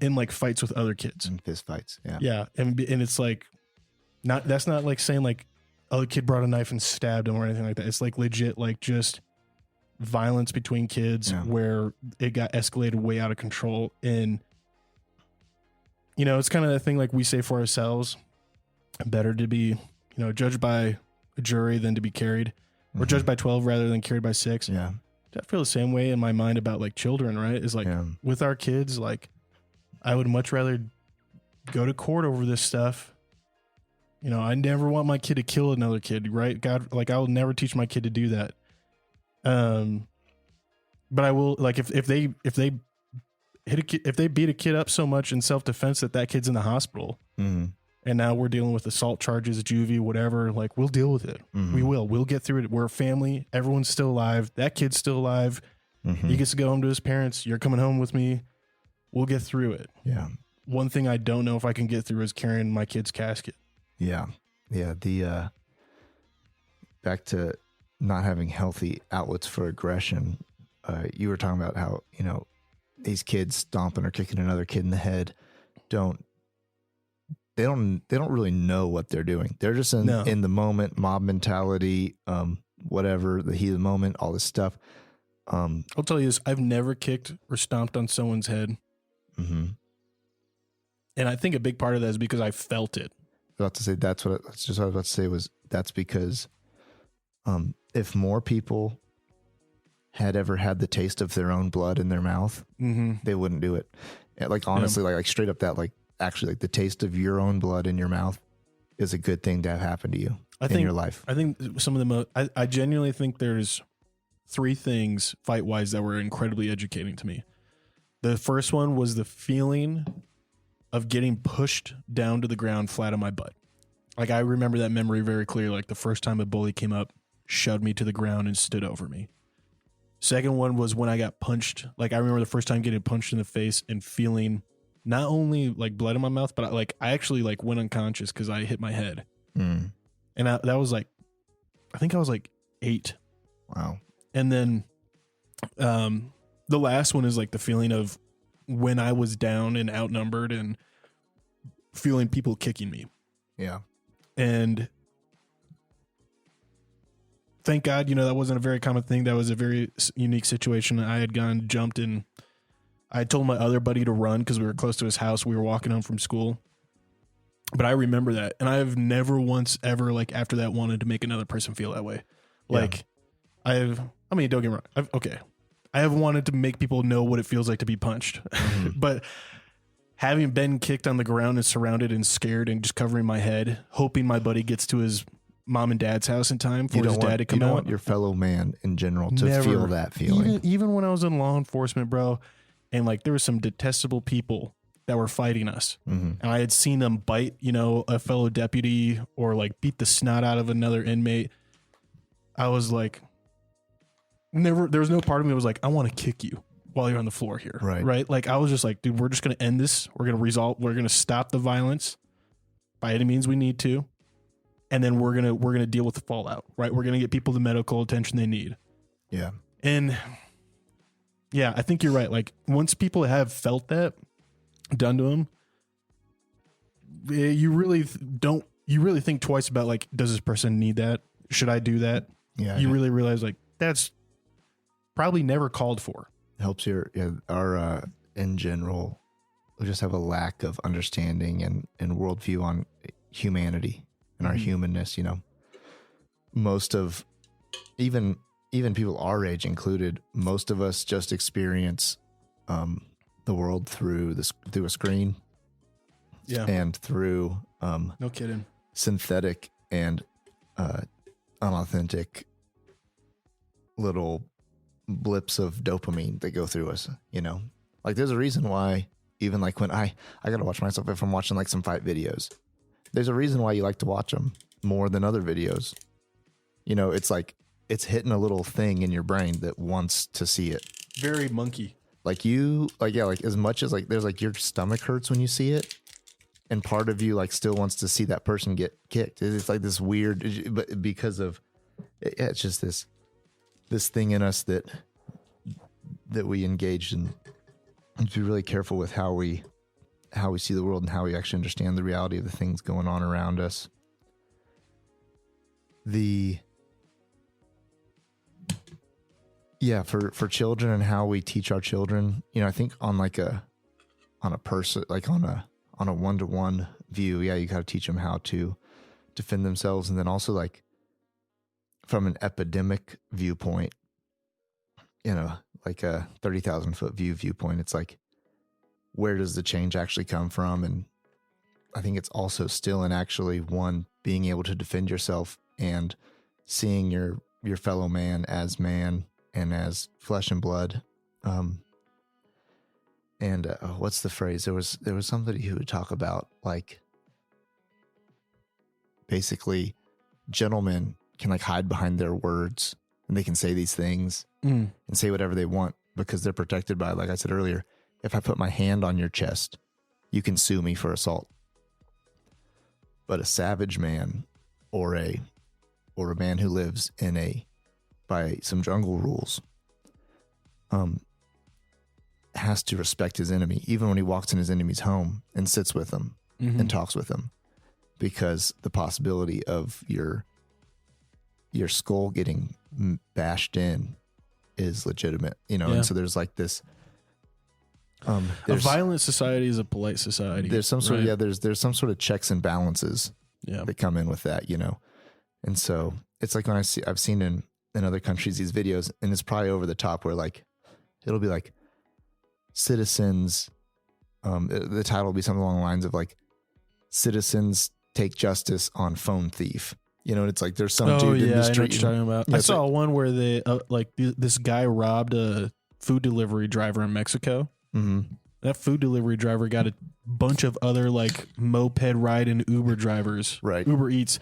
in like fights with other kids. In fist fights. Yeah. Yeah. And it's like, that's not like saying like, oh, the kid brought a knife and stabbed him or anything like that. It's like legit, like just violence between kids where it got escalated way out of control. And, you know, it's kind of the thing like we say for ourselves, better to be, you know, judged by a jury than to be carried, or judged by 12 rather than carried by 6. Yeah. I feel the same way in my mind about like children, right? Is like with our kids, like I would much rather go to court over this stuff. You know, I never want my kid to kill another kid, right? God, like I will never teach my kid to do that. But I will, like, if they hit a kid, if they beat a kid up so much in self-defense that kid's in the hospital, and now we're dealing with assault charges, juvie, whatever, like, we'll deal with it. We'll get through it. We're a family. Everyone's still alive. That kid's still alive. He gets to go home to his parents. You're coming home with me. We'll get through it. Yeah. One thing I don't know if I can get through is carrying my kid's casket. Yeah. Yeah. The, back to not having healthy outlets for aggression. You were talking about how, you know, these kids stomping or kicking another kid in the head they don't really know what they're doing. They're just in the moment, mob mentality, whatever, the heat of the moment, all this stuff. I'll tell you this, I've never kicked or stomped on someone's head. And I think a big part of that is because I felt it. I was about to say that's what I was about to say was that's because if more people had ever had the taste of their own blood in their mouth, they wouldn't do it. And like honestly, like straight up that like actually like the taste of your own blood in your mouth is a good thing to have happen to you in your life. I think some of the most, I genuinely think there's 3 things fight wise that were incredibly educating to me. The first one was the feeling of getting pushed down to the ground flat on my butt. Like I remember that memory very clearly. Like the first time a bully came up, shoved me to the ground and stood over me. Second one was when I got punched. Like I remember the first time getting punched in the face and feeling not only like blood in my mouth, but I actually like went unconscious because I hit my head. And that was like, I think I was like 8. Wow. And then the last one is like the feeling of when I was down and outnumbered and feeling people kicking me. Yeah. And thank God, that wasn't a very common thing. That was a very unique situation. I had jumped, and I told my other buddy to run because we were close to his house. We were walking home from school. But I remember that. And I have never once ever, like, after that, wanted to make another person feel that way. Like, don't get me wrong. I have wanted to make people know what it feels like to be punched. But having been kicked on the ground and surrounded and scared and just covering my head, hoping my buddy gets to his mom and dad's house in time for his dad to come out. You don't want your fellow man in general to feel that feeling. Even when I was in law enforcement, bro, and like there were some detestable people that were fighting us. And I had seen them bite, a fellow deputy or like beat the snot out of another inmate. I was like, there was no part of me that was like, I want to kick you while you're on the floor here. Right. Like I was just like, dude, we're just going to end this. We're going to stop the violence by any means we need to. And then we're going to deal with the fallout, right? We're going to get people the medical attention they need. Yeah. And yeah, I think you're right. Like once people have felt that done to them, you really think twice about like, does this person need that? Should I do that? Yeah. You really realize like that's probably never called for. Helps our in general, we just have a lack of understanding and worldview on humanity and our humanness. Most of even people our age included, most of us just experience the world through a screen, and through no kidding, synthetic and unauthentic little blips of dopamine that go through us. Like there's a reason why even like when I gotta watch myself if I'm watching like some fight videos. There's a reason why you like to watch them more than other videos. It's like it's hitting a little thing in your brain that wants to see it. Very monkey. Like as much as like there's like your stomach hurts when you see it, and part of you like still wants to see that person get kicked. It's like this weird, but because of it's just this thing in us that we engaged in. And to be really careful with how we see the world and how we actually understand the reality of the things going on around us. For children and how we teach our children, I think on a person, like on a one-to-one view, you got to teach them how to defend themselves. And then also like from an epidemic viewpoint, like a 30,000 foot viewpoint, it's like, where does the change actually come from? And I think it's also still in actually being able to defend yourself and seeing your fellow man and as flesh and blood. What's the phrase? There was somebody who would talk about like basically gentlemen can like hide behind their words and they can say these things and say whatever they want because they're protected by, like I said earlier, if I put my hand on your chest, you can sue me for assault. But a savage man or a man who lives by some jungle rules, has to respect his enemy, even when he walks in his enemy's home and sits with them and talks with them, because the possibility of your skull getting bashed in is legitimate, and so there's like this, a violent society is a polite society. There's some sort of, there's some sort of checks and balances that come in with that, and so it's like when I've seen in other countries these videos, and it's probably over the top where like it'll be like citizens, the title will be something along the lines of like citizens take justice on phone thief, and it's like there's some dude in the street. I know what you're talking about. I saw one where they this guy robbed a food delivery driver in Mexico. That food delivery driver got a bunch of other like moped ride and Uber drivers, right? Uber Eats.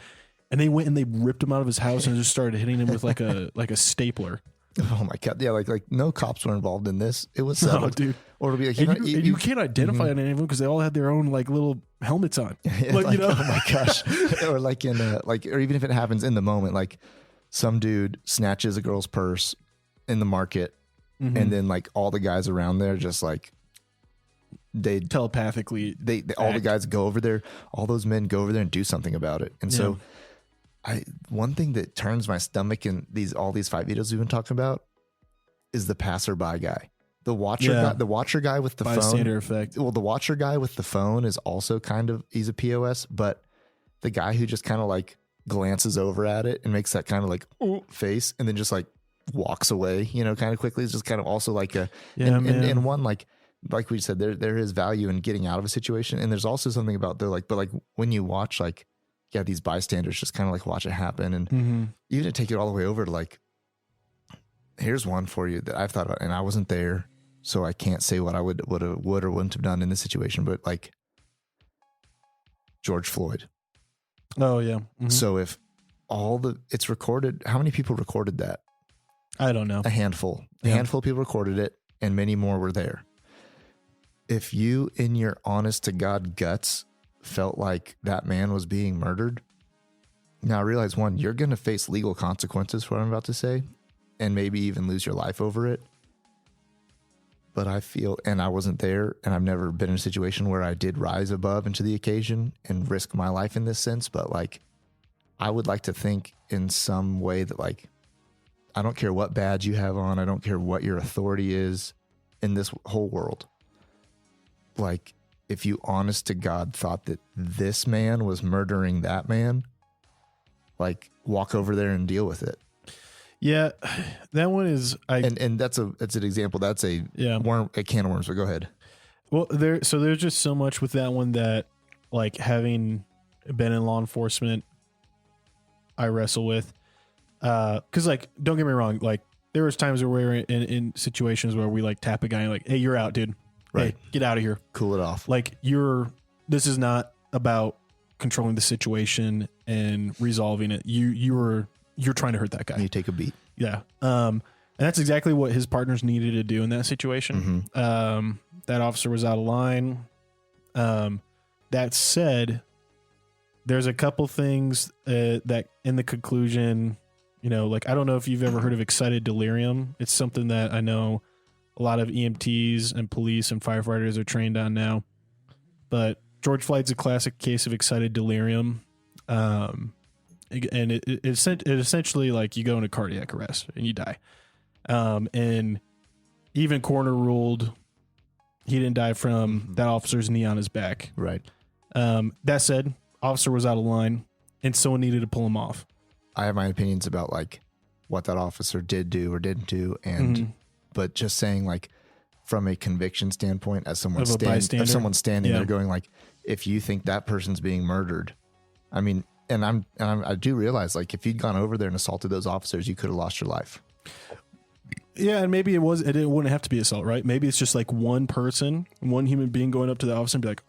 And they went and they ripped him out of his house and just started hitting him with like a stapler. Oh my God. Yeah. Like no cops were involved in this. It was No, settled. dude. Or to be like, And you can't identify any of them because they all had their own like little helmets on. Like, you know? Oh my gosh. Or like or even if it happens in the moment, like some dude snatches a girl's purse in the market, and then like all the guys around there just like they telepathically they all the guys go over there, all those men go over there and do something about it. And so one thing that turns my stomach in all these fight videos we've been talking about is the passerby guy. The watcher guy with the bystander phone effect. Well, the watcher guy with the phone is also he's a POS, but the guy who just kind of like glances over at it and makes that kind of like face and then just like walks away, you know, kind of quickly is just kind of also like and one like we said, there is value in getting out of a situation. And there's also something about but when you watch these bystanders just kind of like watch it happen. And even to take it all the way over to like, here's one for you that I've thought about, and I wasn't there, so I can't say what I would or wouldn't have done in this situation, but like George Floyd. Oh yeah. Mm-hmm. So if it's recorded, how many people recorded that? I don't know. A handful. A handful of people recorded it, and many more were there. If you, in your honest to God guts, felt like that man was being murdered, now I realize, one, you're going to face legal consequences for what I'm about to say, and maybe even lose your life over it. But I feel, and I wasn't there, and I've never been in a situation where I did rise above into the occasion and risk my life in this sense. But like, I would like to think in some way that like, I don't care what badge you have on, I don't care what your authority is in this whole world. Like, if you honest to God thought that this man was murdering that man, like walk over there and deal with it. Yeah, that one is and that's an example. That's a can of worms. But go ahead. Well, there's just so much with that one that, like, having been in law enforcement, I wrestle with. Because like, don't get me wrong, like there was times where we were in situations where we like tap a guy and like, hey, you're out, dude. Right, hey, get out of here. Cool it off. Like this is not about controlling the situation and resolving it. You're trying to hurt that guy. You take a beat. Yeah. And that's exactly what his partners needed to do in that situation. Mm-hmm. That officer was out of line. That said, there's a couple things that in the conclusion, you know, like, I don't know if you've ever heard of excited delirium. It's something that I know a lot of EMTs and police and firefighters are trained on now. But George Floyd's a classic case of excited delirium. And it essentially, like, you go into cardiac arrest and you die. And even coroner ruled he didn't die from that officer's knee on his back. Right. That said, officer was out of line and someone needed to pull him off. I have my opinions about like what that officer did do or didn't do. And, but just saying, like, from a conviction standpoint, as someone standing there going like, if you think that person's being murdered, I mean, I do realize, like, if you'd gone over there and assaulted those officers, you could have lost your life. Yeah, and maybe it wouldn't have to be assault, right? Maybe it's just like one person, one human being going up to the officer and be like,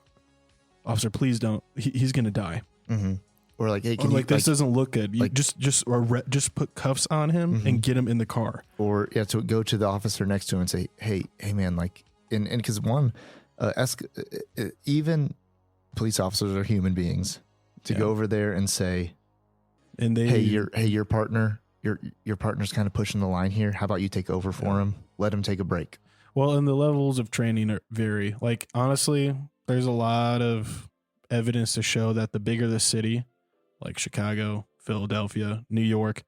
officer, please don't. He's going to die. Mm-hmm. Or like, hey, this doesn't look good. You just put cuffs on him and get him in the car. Or to go to the officer next to him and say, hey man, like, and because even police officers are human beings. To go over there and say, your partner's kind of pushing the line here. How about you take over for him? Let him take a break. Well, and the levels of training vary. Like, honestly, there's a lot of evidence to show that the bigger the city, like Chicago, Philadelphia, New York,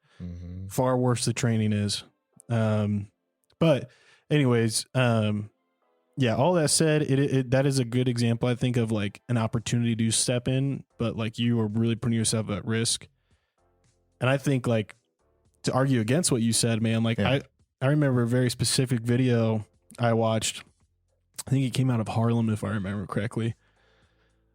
far worse the training is. But anyways, yeah, all that said, that is a good example, I think, of like an opportunity to step in, but like you are really putting yourself at risk. And I think, like, to argue against what you said, man, like, I remember a very specific video I watched. I think it came out of Harlem, if I remember correctly.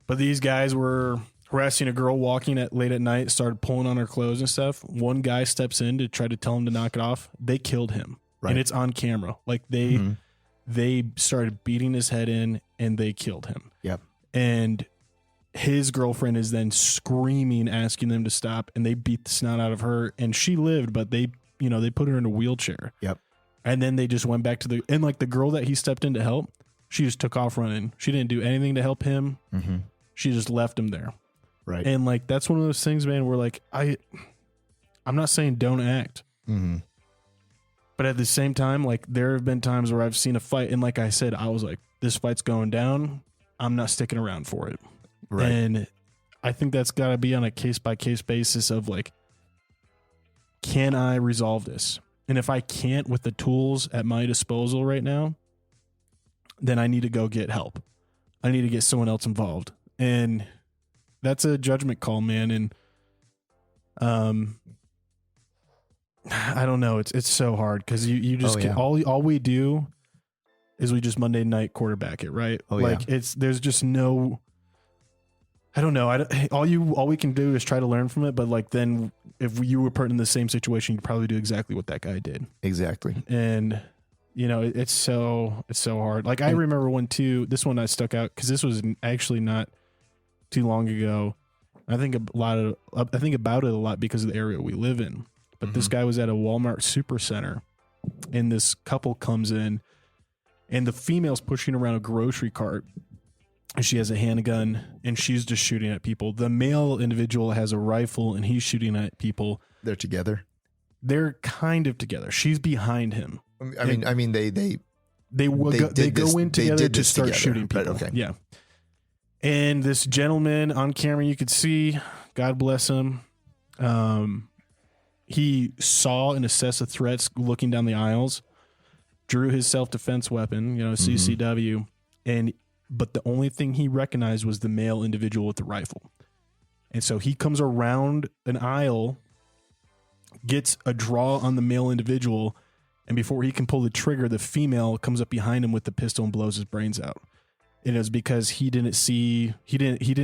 But these guys were harassing a girl walking late at night, started pulling on her clothes and stuff. One guy steps in to try to tell him to knock it off. They killed him. Right. And it's on camera. Like, they started beating his head in and they killed him. Yep. And his girlfriend is then screaming, asking them to stop, and they beat the snot out of her, and she lived, but they they put her in a wheelchair. Yep. And then they just went back to and like the girl that he stepped in to help, she just took off running. She didn't do anything to help him. Mm-hmm. She just left him there. Right. And like, that's one of those things, man, where like, I'm not saying don't act, mm-hmm. but at the same time, like there have been times where I've seen a fight. And like I said, I was like, this fight's going down. I'm not sticking around for it. Right. And I think that's got to be on a case by case basis of like, can I resolve this? And if I can't with the tools at my disposal right now, then I need to go get help. I need to get someone else involved. And that's a judgment call, man. And I don't know. It's so hard because you just all we do is we just Monday night quarterback it, right? Oh, like there's just no. I don't know. All we can do is try to learn from it. But like then, if you were put in the same situation, you'd probably do exactly what that guy did. Exactly. And it's so hard. Like I remember this one I stuck out because this was actually not too long ago. I think about it a lot because of the area we live in. But mm-hmm. this guy was at a Walmart supercenter, and this couple comes in, and the female's pushing around a grocery cart. And she has a handgun, and she's just shooting at people. The male individual has a rifle, and he's shooting at people. They're together. They're kind of together. She's behind him. They go in together to start shooting people. Right, okay. Yeah. And this gentleman on camera, you could see, God bless him. He saw and assessed the threats looking down the aisles, drew his self-defense weapon, CCW, but the only thing he recognized was the male individual with the rifle. And so he comes around an aisle, gets a draw on the male individual, and before he can pull the trigger, the female comes up behind him with the pistol and blows his brains out. And it was because he didn't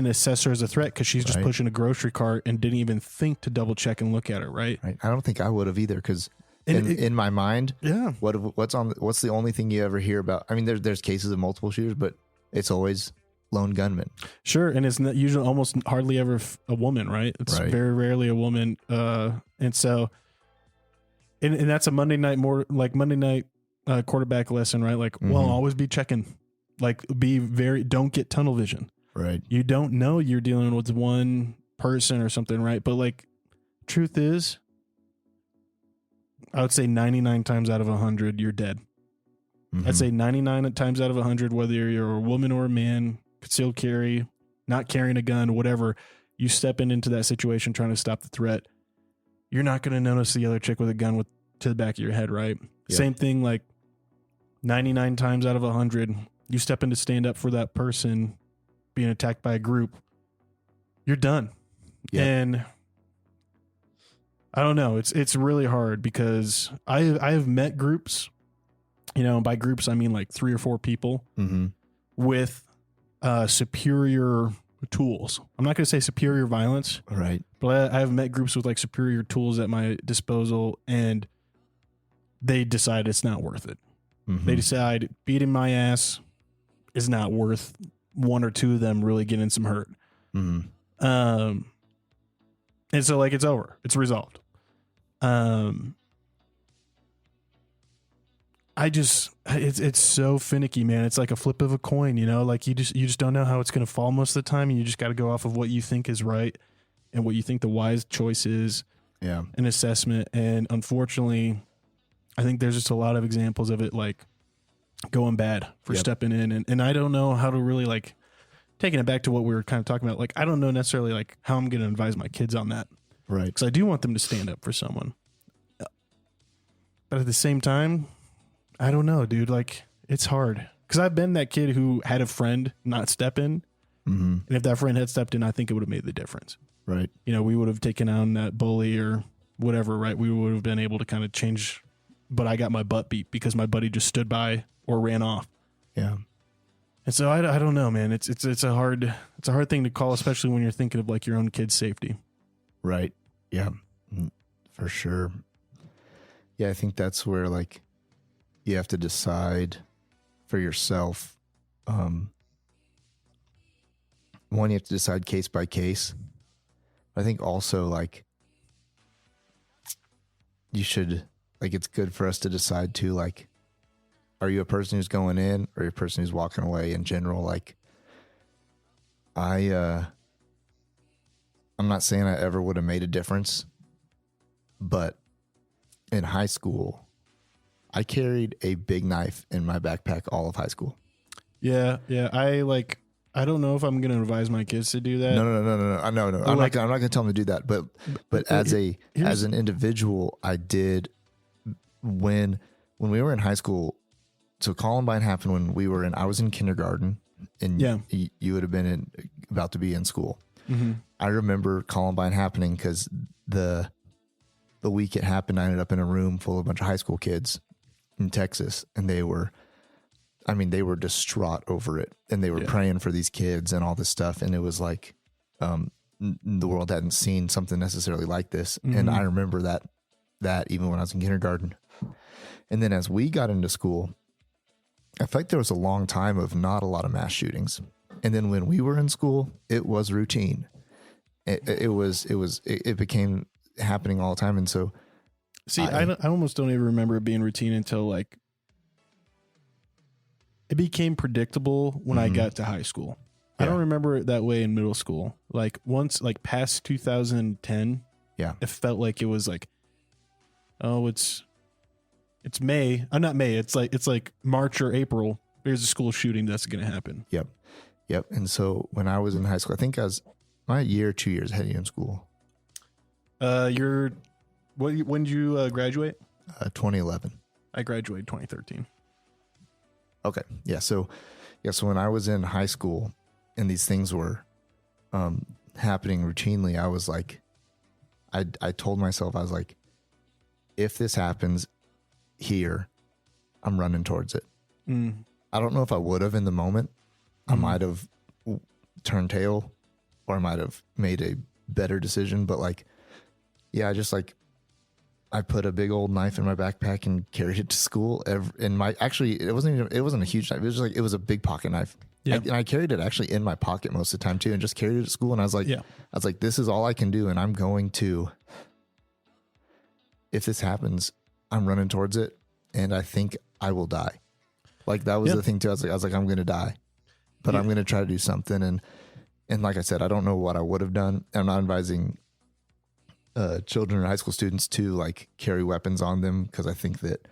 assess her as a threat because she's just pushing a grocery cart and didn't even think to double check and look at her. Right. I don't think I would have either because in my mind, what's the only thing you ever hear about? I mean, there's cases of multiple shooters, but it's always lone gunman. Sure. And it's not usually almost hardly ever a woman, right? It's very rarely a woman. And so, and that's a Monday night quarterback lesson, right? Like, well, always be checking, like don't get tunnel vision. Right. You don't know you're dealing with one person or something, right? But like, truth is, I would say 99 times out of 100, you're dead. Mm-hmm. I'd say 99 times out of 100, whether you're a woman or a man, concealed carry, not carrying a gun, whatever, you step into that situation trying to stop the threat, you're not going to notice the other chick with a gun to the back of your head, right? Yep. Same thing, like 99 times out of 100, you step in to stand up for that person being attacked by a group, you're done. Yep. And I don't know. It's really hard because I have met groups, by groups, I mean like 3 or 4 people with superior tools. I'm not going to say superior violence. Right. But I have met groups with like superior tools at my disposal, and they decide it's not worth it. Mm-hmm. They decide beating my ass is not worth 1 or 2 of them really getting some hurt. Mm-hmm. And so like it's over. It's resolved. It's so finicky, man. It's like a flip of a coin, like you just don't know how it's going to fall most of the time. And you just got to go off of what you think is right and what you think the wise choice is. Yeah. An assessment. And unfortunately, I think there's just a lot of examples of it, like going bad for stepping in. And I don't know how to really like taking it back to what we were kind of talking about. Like, I don't know necessarily like how I'm going to advise my kids on that. Right. Because I do want them to stand up for someone. But at the same time, I don't know, dude. Like, it's hard. Because I've been that kid who had a friend not step in. Mm-hmm. And if that friend had stepped in, I think it would have made the difference. Right. We would have taken on that bully or whatever, right? We would have been able to kind of change. But I got my butt beat because my buddy just stood by or ran off. Yeah. And so I don't know, man. It's a hard thing to call, especially when you're thinking of like your own kid's safety. Right. Yeah. For sure. Yeah, I think that's where like you have to decide for yourself. One, you have to decide case by case. I think also like you should, like, it's good for us to decide too, like, are you a person who's going in or a person who's walking away in general? Like, I'm not saying I ever would have made a difference, but in high school, I carried a big knife in my backpack all of high school. Yeah. I don't know if I'm going to advise my kids to do that. No. I'm not going to tell them to do that. But as an individual, I did when we were in high school. So Columbine happened when I was in kindergarten, and you would have been about to be in school. Mm-hmm. I remember Columbine happening because the week it happened, I ended up in a room full of a bunch of high school kids in Texas, and they were distraught over it, and they were praying for these kids and all this stuff. And it was like, the world hadn't seen something necessarily like this. Mm-hmm. And I remember that even when I was in kindergarten. And then as we got into school, I felt like there was a long time of not a lot of mass shootings. And then when we were in school, it was routine. It became happening all the time. And so, see, I almost don't even remember it being routine until like it became predictable when I got to high school. Yeah. I don't remember it that way in middle school. Like once, like past 2010, it felt like it was like, oh, it's May. I'm not May. It's like March or April. There's a school shooting that's going to happen. Yep. And so when I was in high school, I think I was my year, 2 years ahead of you in school. When did you graduate? 2011. I graduated 2013. Okay. Yeah. So when I was in high school and these things were happening routinely, I was like, I told myself, I was like, if this happens here, I'm running towards it. I don't know if I would have in the moment. I might have turned tail, or I might have made a better decision. But like, yeah, I put a big old knife in my backpack and carried it to school. It wasn't a huge knife. It was just like, it was a big pocket knife. Yeah. And I carried it actually in my pocket most of the time too, and just carried it to school. And I was like, this is all I can do. And I'm going to, if this happens, I'm running towards it. And I think I will die. Like that was the thing too. I was like, I'm going to die, but I'm going to try to do something. And like I said, I don't know what I would have done. I'm not advising children or high school students to like carry weapons on them, because I think that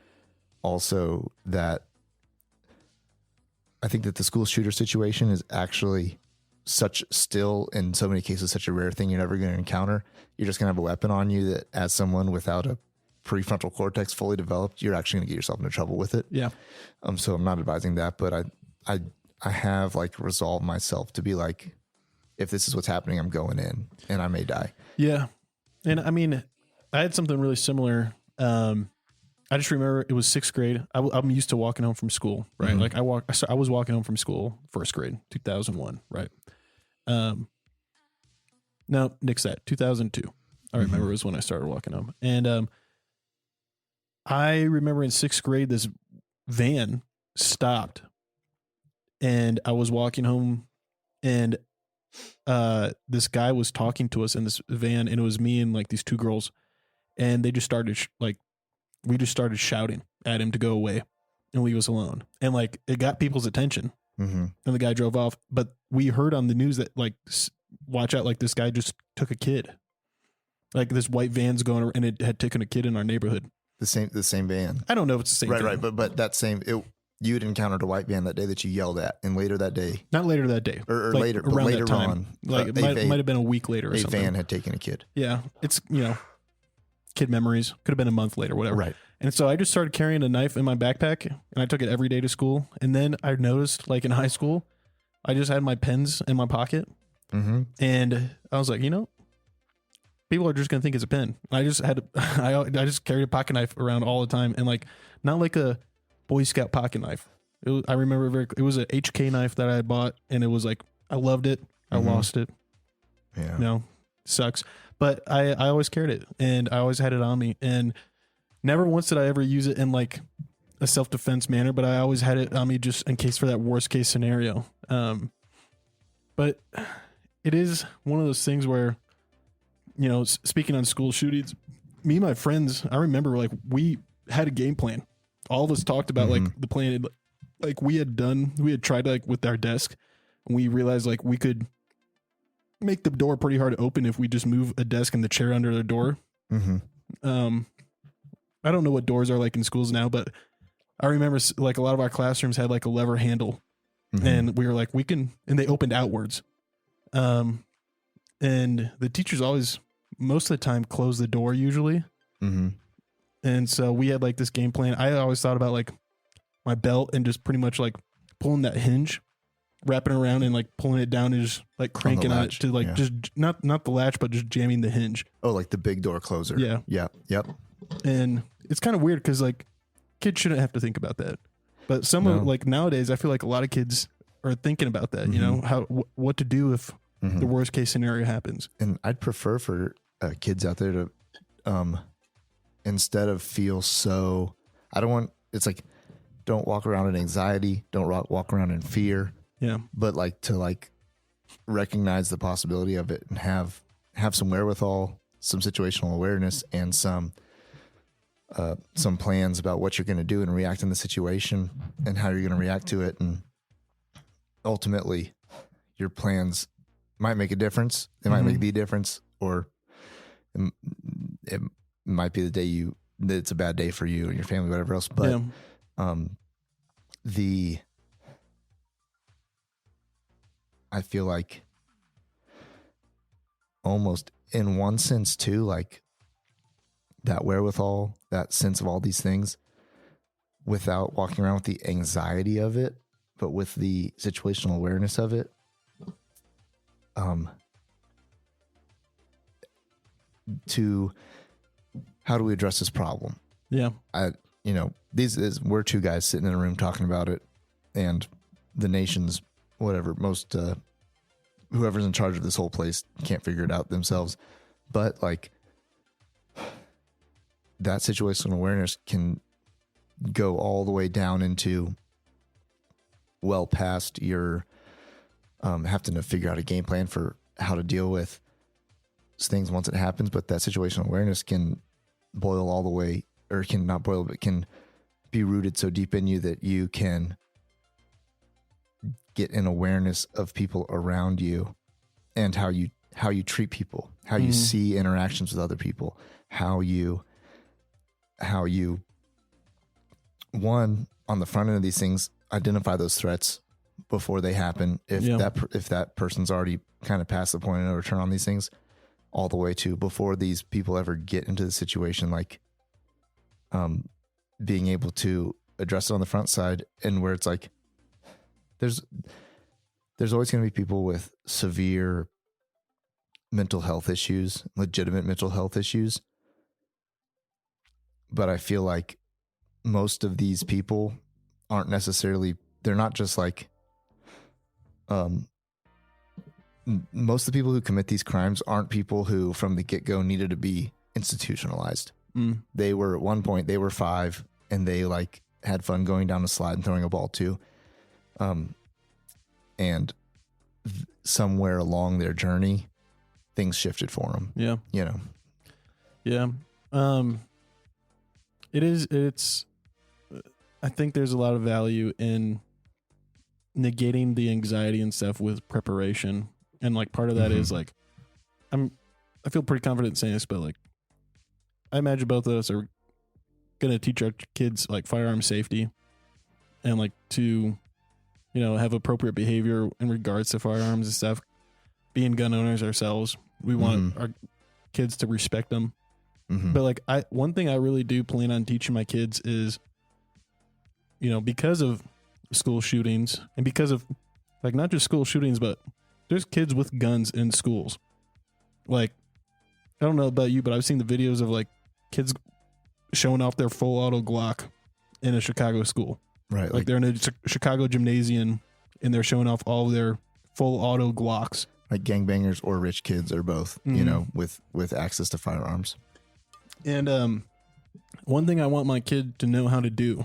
the school shooter situation is actually still in so many cases such a rare thing you're never going to encounter. You're just going to have a weapon on you that, as someone without a prefrontal cortex fully developed, you're actually going to get yourself into trouble with it. Yeah. So I'm not advising that, but I have like resolved myself to be like, if this is what's happening, I'm going in and I may die. Yeah. And I mean, I had something really similar. I just remember it was sixth grade. I'm used to walking home from school, right? Mm-hmm. Like I was walking home from school, first grade, 2001, right? No, nix that, 2002. I remember it was when I started walking home. And I remember in sixth grade, this van stopped and I was walking home, and this guy was talking to us in this van, and it was me and like these two girls, and they just started we just started shouting at him to go away and leave us alone. And like, it got people's attention, and the guy drove off, but we heard on the news that like, watch out, like this guy just took a kid, like this white van's going, and it had taken a kid in our neighborhood. The same van. I don't know if it's the same. Right. But that same, you had encountered a white van that day that you yelled at, and later that day, not later that day, or like later, but later on, like it might have been a week later or something. A van had taken a kid. Yeah, it's kid memories. Could have been a month later, whatever. Right. And so I just started carrying a knife in my backpack, and I took it every day to school. And then I noticed, like in high school, I just had my pens in my pocket, and I was like, people are just going to think it's a pen. I just carried a pocket knife around all the time, and like, not like a Boy Scout pocket knife. I remember it was a HK knife that I had bought, and it was like, I loved it. I lost it. Yeah. Sucks. But I always carried it, and I always had it on me, and never once did I ever use it in like a self-defense manner, but I always had it on me just in case for that worst case scenario. But it is one of those things where, speaking on school shootings, me and my friends, I remember like we had a game plan. All of us talked about like the plan, like we had tried like with our desk, and we realized like we could make the door pretty hard to open if we just move a desk and the chair under the door. I don't know what doors are like in schools now, but I remember like a lot of our classrooms had like a lever handle, and we were like, we can, and they opened outwards. And the teachers always, most of the time, close the door usually. And so we had like this game plan. I always thought about like my belt and just pretty much like pulling that hinge, wrapping around and like pulling it down and just like cranking on it to like just not the latch, but just jamming the hinge. Oh, like the big door closer. Yeah. Yeah. Yep. And it's kind of weird because like kids shouldn't have to think about that. But of like nowadays, I feel like a lot of kids are thinking about that, you know, how, what to do if the worst case scenario happens. And I'd prefer for kids out there to, instead of feel so, it's like, don't walk around in anxiety, don't walk around in fear. Yeah. But like to like recognize the possibility of it and have some wherewithal, some situational awareness, and some plans about what you're going to do and react in the situation and how you're going to react to it. And ultimately your plans might make a difference. They might make the difference, or it might be the day that it's a bad day for you and your family, whatever else. But, I feel like almost in one sense too, like that wherewithal, that sense of all these things without walking around with the anxiety of it, but with the situational awareness of it. To how do we address this problem? Yeah. We're two guys sitting in a room talking about it, and the nation's whatever, most, whoever's in charge of this whole place can't figure it out themselves. But like that situational awareness can go all the way down into well past your, having to figure out a game plan for how to deal with things once it happens. But that situational awareness can boil all the way, or can not boil, but can be rooted so deep in you that you can get an awareness of people around you and how you treat people, how you see interactions with other people, how you one, on the front end of these things, identify those threats before they happen. If that person's already kind of past the point of no return on these things, all the way to before these people ever get into the situation, like being able to address it on the front side, and where it's like there's always going to be people with severe mental health issues, legitimate mental health issues. But I feel like most of these people aren't necessarily, they're not just like, most of the people who commit these crimes aren't people who from the get-go needed to be institutionalized. They were, at one point, they were 5 and they like had fun going down a slide and throwing a ball too. And somewhere along their journey, things shifted for them. Yeah. You know? Yeah. I think there's a lot of value in negating the anxiety and stuff with preparation. And like part of that is like, I feel pretty confident saying this, but like, I imagine both of us are going to teach our kids like firearm safety and like to, have appropriate behavior in regards to firearms and stuff. Being gun owners ourselves, we want our kids to respect them. But like one thing I really do plan on teaching my kids is, because of school shootings and because of like not just school shootings, but there's kids with guns in schools. Like, I don't know about you, but I've seen the videos of like kids showing off their full auto Glock in a Chicago school. Right. Like they're in a Chicago gymnasium and they're showing off all of their full auto Glocks. Like gangbangers or rich kids or both, with access to firearms. And one thing I want my kid to know how to do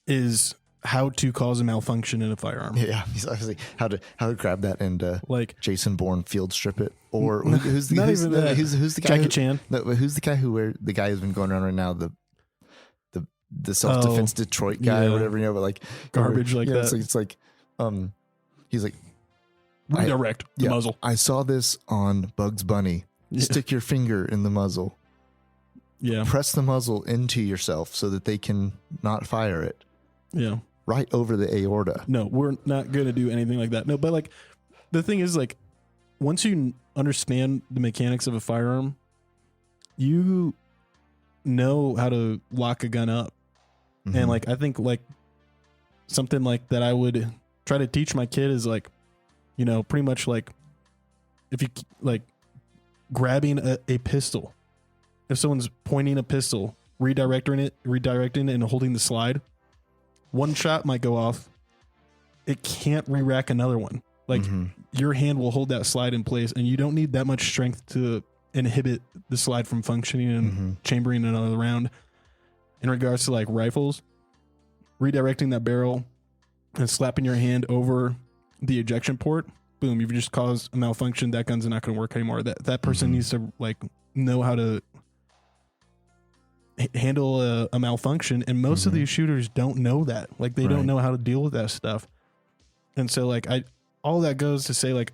is how to cause a malfunction in a firearm. Yeah, he's obviously how to grab that and Like Jason Bourne field strip it, or who's the not who's, even the, that. who's the guy Jackie Chan. No, but who's the guy the guy who's been going around right now, the self defense Detroit guy or whatever, but like garbage like that. It's like he's like redirect the muzzle. I saw this on Bugs Bunny. Stick your finger in the muzzle. Yeah. Press the muzzle into yourself so that they can not fire it. Yeah. Right over the aorta. No, we're not going to do anything like that. No, but like the thing is, like, once you understand the mechanics of a firearm, you know how to lock a gun up. Mm-hmm. And like, I think like something like that I would try to teach my kid is like, pretty much like if you like grabbing a pistol, if someone's pointing a pistol, redirecting it and holding the slide, one shot might go off. It can't re-rack another one. Like your hand will hold that slide in place, and you don't need that much strength to inhibit the slide from functioning and chambering another round. In regards to like rifles, redirecting that barrel and slapping your hand over the ejection port, boom, you've just caused a malfunction. That gun's not going to work anymore. That person needs to like know how to handle a malfunction, and most of these shooters don't know that. Like they don't know how to deal with that stuff. And so like all that goes to say like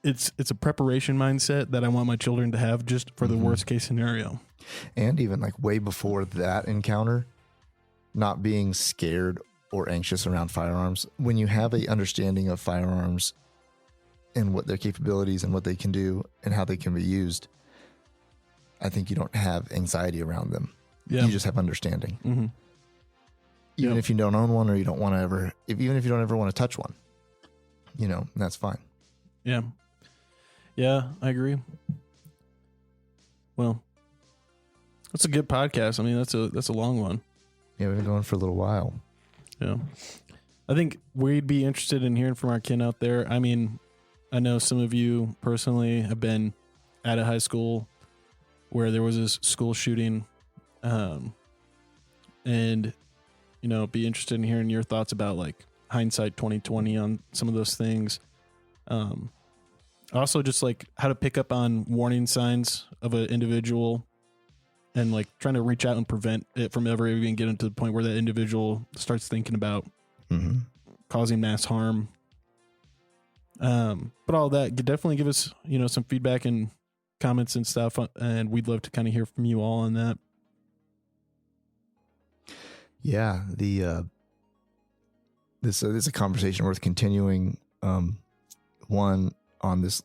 it's a preparation mindset that I want my children to have just for the worst case scenario. And even like way before that encounter, not being scared or anxious around firearms. When you have a understanding of firearms and what their capabilities and what they can do and how they can be used, I think you don't have anxiety around them. Yeah. You just have understanding. Mm-hmm. Even if you don't own one or you don't want to ever, even if you don't ever want to touch one, that's fine. Yeah. Yeah, I agree. Well, that's a good podcast. I mean, that's a long one. Yeah, we've been going for a little while. Yeah. I think we'd be interested in hearing from our kin out there. I mean, I know some of you personally have been at a high school where there was this school shooting, and be interested in hearing your thoughts about like hindsight 2020 on some of those things. Also just like how to pick up on warning signs of an individual and like trying to reach out and prevent it from ever even getting to the point where that individual starts thinking about causing mass harm. But all that, definitely give us, some feedback and comments and stuff, and we'd love to kind of hear from you all on that. Yeah, this is a conversation worth continuing. One on this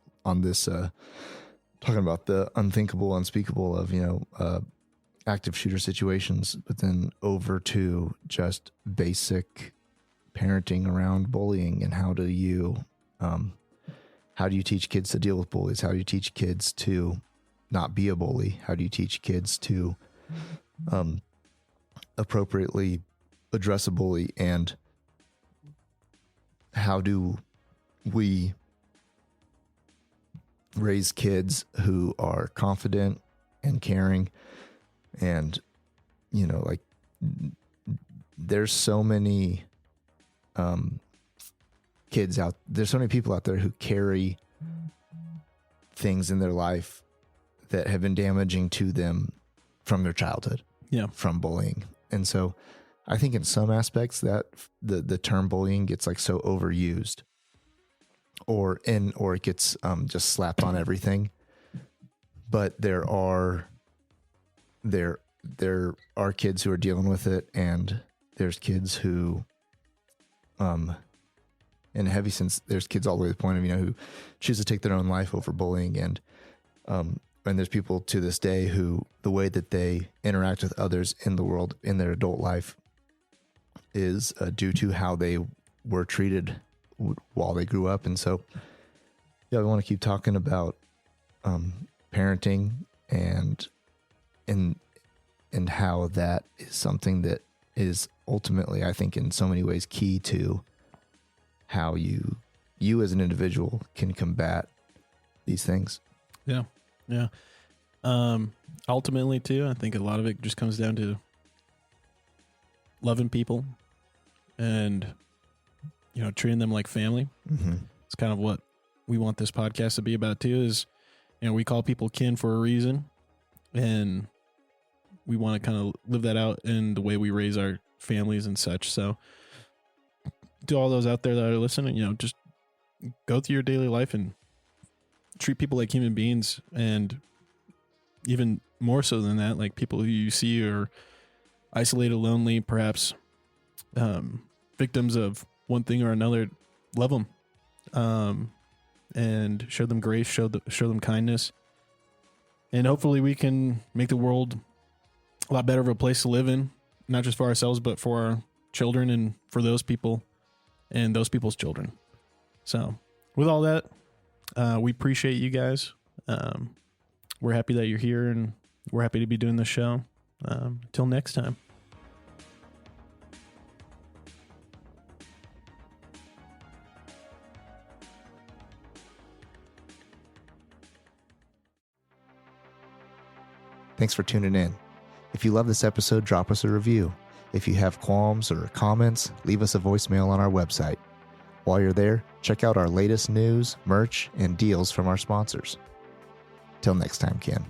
talking about the unthinkable, unspeakable of active shooter situations, but then over to just basic parenting around bullying and how do you teach kids to deal with bullies? How do you teach kids to not be a bully? How do you teach kids to appropriately address a bully? And how do we raise kids who are confident and caring? And, like there's so many there's so many people out there who carry things in their life that have been damaging to them from their childhood, from bullying. And so I think in some aspects that the term bullying gets like so overused or it gets just slapped on everything. But there are kids who are dealing with it, and there's kids who in a heavy sense, there's kids all the way to the point of, who choose to take their own life over bullying. And there's people to this day who the way that they interact with others in the world, in their adult life, is due to how they were treated while they grew up. And so, we want to keep talking about parenting and how that is something that is ultimately, I think, in so many ways key to how you as an individual can combat these things. Yeah. Yeah. Ultimately too, I think a lot of it just comes down to loving people and, treating them like family. Mm-hmm. It's kind of what we want this podcast to be about too, is, we call people kin for a reason, and we want to kind of live that out in the way we raise our families and such. So to all those out there that are listening, just go through your daily life and treat people like human beings, and even more so than that, like people who you see are isolated, lonely, perhaps victims of one thing or another. Love them, and show them grace, show them kindness, and hopefully we can make the world a lot better of a place to live in, not just for ourselves, but for our children and for those people and those people's children. So with all that, we appreciate you guys. We're happy that you're here, and we're happy to be doing this show. Till next time. Thanks for tuning in. If you love this episode, drop us a review. If you have qualms or comments, leave us a voicemail on our website. While you're there, check out our latest news, merch, and deals from our sponsors. Till next time, Ken.